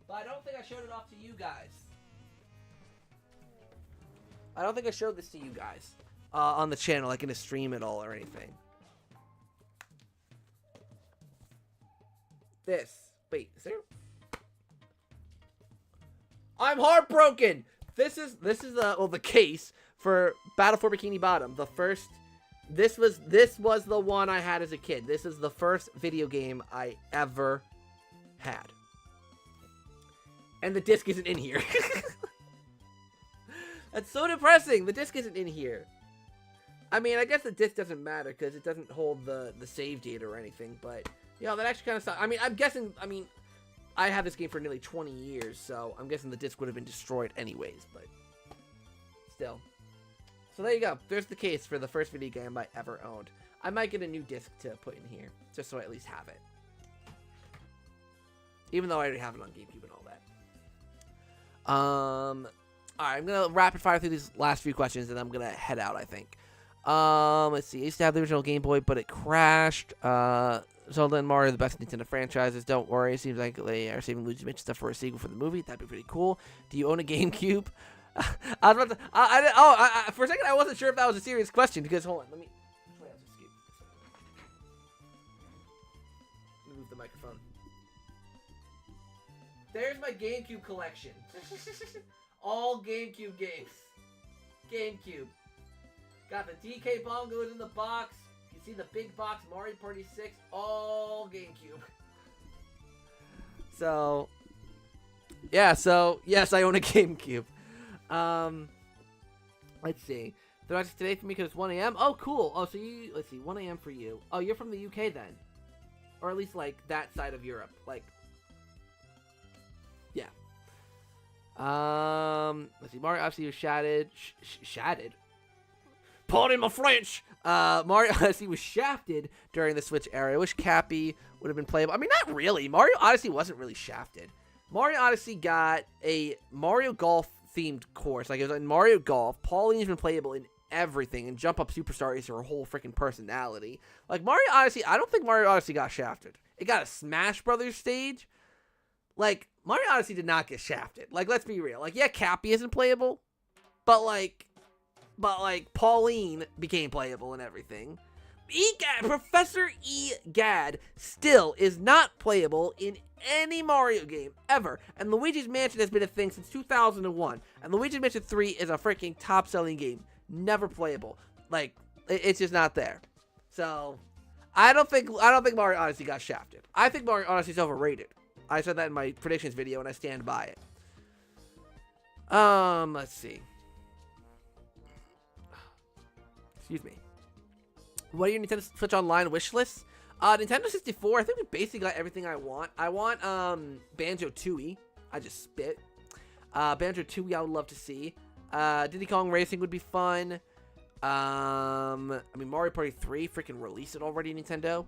Speaker 1: but I don't think I showed it off to you guys. I don't think I showed this to you guys on the channel, like in a stream at all or anything. This. Wait, is there? I'm heartbroken. This is the case for Battle for Bikini Bottom. The first. This was the one I had as a kid. This is the first video game I ever had. And the disc isn't in here. That's so depressing. The disc isn't in here. I mean, I guess the disc doesn't matter because it doesn't hold the save data or anything, but yeah, that actually kind of sucks. I mean, I had this game for nearly 20 years, so I'm guessing the disc would have been destroyed anyways, but still. So there you go. There's the case for the first video game I ever owned. I might get a new disc to put in here, just so I at least have it. Even though I already have it on GameCube and all that. Alright, I'm going to rapid fire through these last few questions, and I'm going to head out, I think. Let's see. I used to have the original Game Boy, but it crashed. Zelda and Mario are the best Nintendo franchises. Don't worry. It seems like they are saving Luigi's Mansion stuff for a sequel for the movie. That'd be pretty cool. Do you own a GameCube? I was about to... for a second, I wasn't sure if that was a serious question, because, hold on, let me move the microphone. There's my GameCube collection. All GameCube games. GameCube. Got the DK bongos in the box. You see the big box Mario Party 6. All GameCube. So, yeah, so, yes, I own a GameCube. Let's see. They're not just today for me because it's 1 a.m. Oh, cool. Oh, so you, let's see, 1 a.m. for you. Oh, you're from the UK then. Or at least, like, that side of Europe. Like, Let's see. Mario Odyssey was shattered. Shattered? Pardon my French. Mario Odyssey was shafted during the Switch era. I wish Cappy would have been playable. I mean, not really. Mario Odyssey wasn't really shafted. Mario Odyssey got a Mario Golf themed course. Like, it was in Mario Golf. Pauline's been playable in everything, and Jump Up Superstar is her whole freaking personality. Like, Mario Odyssey, I don't think Mario Odyssey got shafted. It got a Smash Brothers stage. Like, Mario Odyssey did not get shafted. Like, let's be real. Like, yeah, Cappy isn't playable, but Pauline became playable and everything. Professor Egad still is not playable in any Mario game ever. And Luigi's Mansion has been a thing since 2001. And Luigi's Mansion 3 is a freaking top-selling game. Never playable. Like, it's just not there. So, I don't think Mario Odyssey got shafted. I think Mario Odyssey is overrated. I said that in my predictions video, and I stand by it. Let's see. Excuse me. What are your Nintendo Switch Online wish lists? Nintendo 64, I think we basically got everything I want. I want, Banjo-Tooie. I just spit. Banjo-Tooie I would love to see. Diddy Kong Racing would be fun. I mean, Mario Party 3, freaking release it already, Nintendo.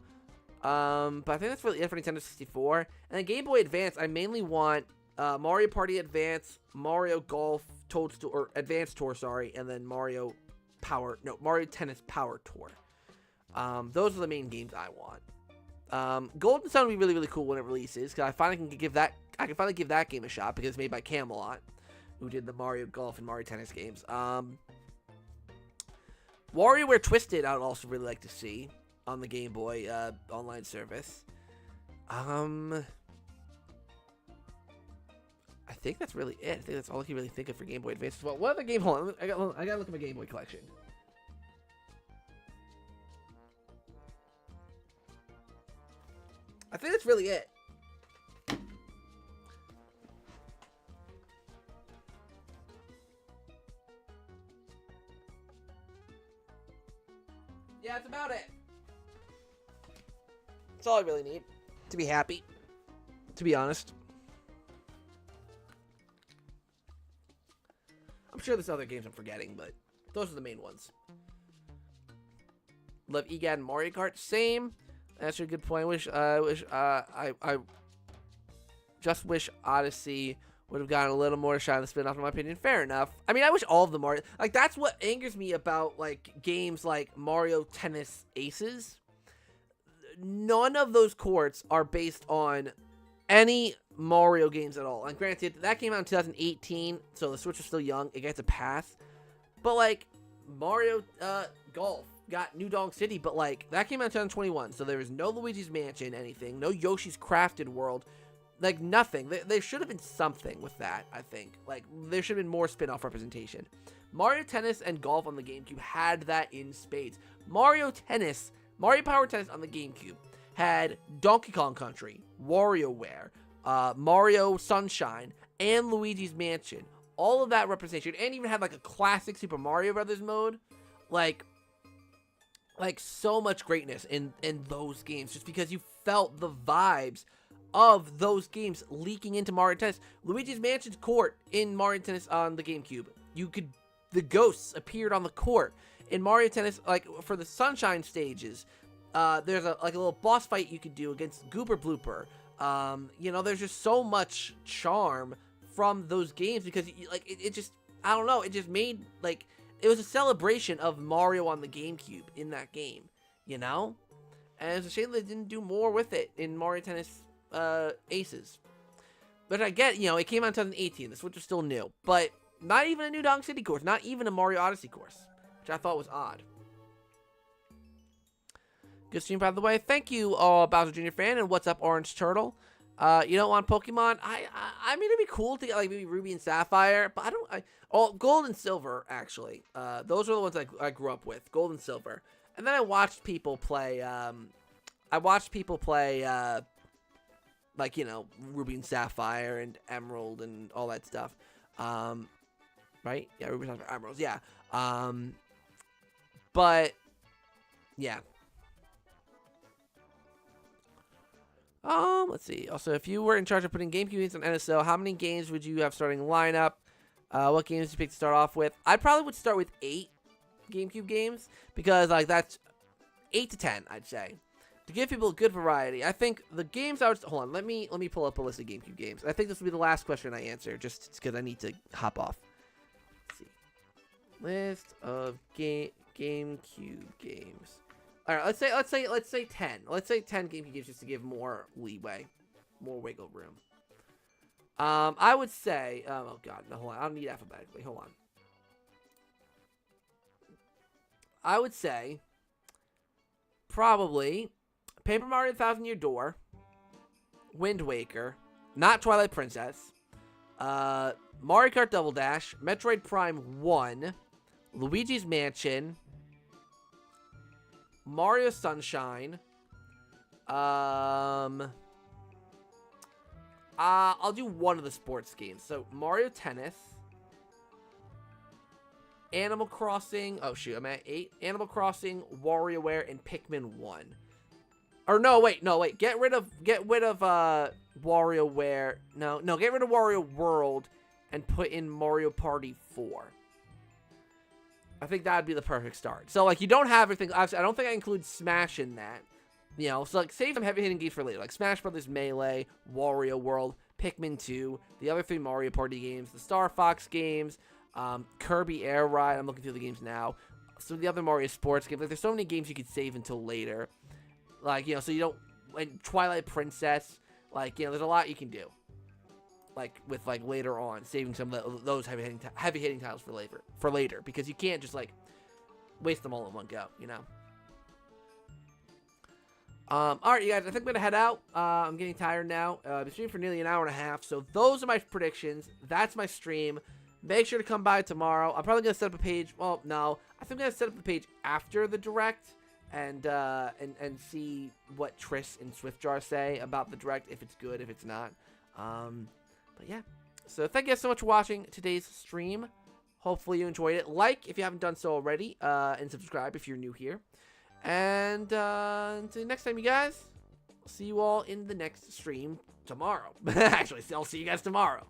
Speaker 1: But I think that's really it for Nintendo 64. And then Game Boy Advance, I mainly want, Mario Party Advance, Mario Golf Toadstool, or Advance Tour, sorry, and then Mario Tennis Power Tour. Those are the main games I want. Golden Sun would be really, really cool when it releases, because I can finally give that game a shot, because it's made by Camelot, who did the Mario Golf and Mario Tennis games. WarioWare Twisted I would also really like to see on the Game Boy online service. I think that's really it. I think that's all I can really think of for Game Boy Advance as well. What other game? Hold on, I gotta look at my Game Boy collection. I think that's really it. Yeah, that's about it. That's all I really need to be happy, to be honest. I'm sure there's other games I'm forgetting, but those are the main ones. Love EGAD and Mario Kart. Same. That's a good point. I just wish Odyssey would have gotten a little more shine on the spin-off, in my opinion. Fair enough. I mean, I wish all of the Mario... Like, that's what angers me about, like, games like Mario Tennis Aces. None of those courts are based on any Mario games at all. And granted, that came out in 2018, so the Switch was still young. It gets a pass. But, like, Mario Golf got New Donk City, but, like, that came out in 2021, so there was no Luigi's Mansion, anything. No Yoshi's Crafted World. Like, nothing. There should have been something with that, I think. Like, there should have been more spin-off representation. Mario Tennis and Golf on the GameCube had that in spades. Mario Power Tennis on the GameCube had Donkey Kong Country, WarioWare, Mario Sunshine, and Luigi's Mansion. All of that representation, and even had, like, a classic Super Mario Brothers mode. Like so much greatness in those games, just because you felt the vibes of those games leaking into Mario Tennis. Luigi's Mansion's court in Mario Tennis on the GameCube. The ghosts appeared on the court. In Mario Tennis, like, for the Sunshine stages, there's a little boss fight you could do against Goober Blooper. You know, there's just so much charm from those games, because, like, it just, I don't know, it just made, like, it was a celebration of Mario on the GameCube in that game, you know? And it's a shame they didn't do more with it in Mario Tennis Aces. But I get, you know, it came out in 2018. The Switch was still new. But not even a New Donk City course. Not even a Mario Odyssey course. Which I thought was odd. Good stream, by the way. Thank you, Bowser Jr. fan. And what's up, Orange Turtle? You don't want Pokemon? I mean, it'd be cool to get, like, maybe Ruby and Sapphire. But Gold and Silver, actually. Those are the ones I grew up with. Gold and Silver. And then I watched people play, like, you know, Ruby and Sapphire and Emerald and all that stuff. Right? Yeah, Ruby and Sapphire, Emeralds, yeah. But, yeah. Let's see. Also, if you were in charge of putting GameCube games on NSO, how many games would you have starting lineup? What games would you pick to start off with? I probably would start with 8 GameCube games because like that's 8 to 10, I'd say, to give people a good variety. I think the games I would hold on. Let me pull up a list of GameCube games. I think this will be the last question I answer, just because I need to hop off. Let's see, list of GameCube games. All right, let's say 10. Let's say 10 GameCube games just to give more leeway, more wiggle room. I would say, oh god, no, hold on. I don't need alphabetically. Hold on. I would say probably Paper Mario: Thousand Year Door, Wind Waker, not Twilight Princess, Mario Kart Double Dash, Metroid Prime 1, Luigi's Mansion, Mario Sunshine. I'll do one of the sports games. So Mario Tennis, Animal Crossing. Oh shoot, I'm at 8. Animal Crossing, WarioWare, and Pikmin 1. Or no, wait. Get rid of WarioWare. No, get rid of Wario World and put in Mario Party 4. I think that'd be the perfect start. So like you don't have everything. Obviously, I don't think I include Smash in that. You know, so like save some heavy hitting games for later, like Smash Brothers Melee, Wario World, Pikmin 2, the other 3 Mario Party games, the Star Fox games, Kirby Air Ride. I'm looking through the games now. Some of the other Mario sports games. Like there's so many games you could save until later. Like, you know, so you don't, and Twilight Princess, like, you know, there's a lot you can do. Like with like later on, saving some of those heavy hitting titles for later, because you can't just like waste them all in one go, you know. All right, you guys, I think I'm gonna head out. I'm getting tired now. Been streaming for nearly an hour and a half, so those are my predictions. That's my stream. Make sure to come by tomorrow. I'm probably gonna set up a page. Well, no, I think I'm gonna set up a page after the direct and see what Triss and Swiftjar say about the direct, if it's good, if it's not. But yeah, so thank you guys so much for watching today's stream. Hopefully you enjoyed it. Like if you haven't done so already, and subscribe if you're new here. And until next time, you guys, I'll see you all in the next stream tomorrow. Actually, I'll see you guys tomorrow.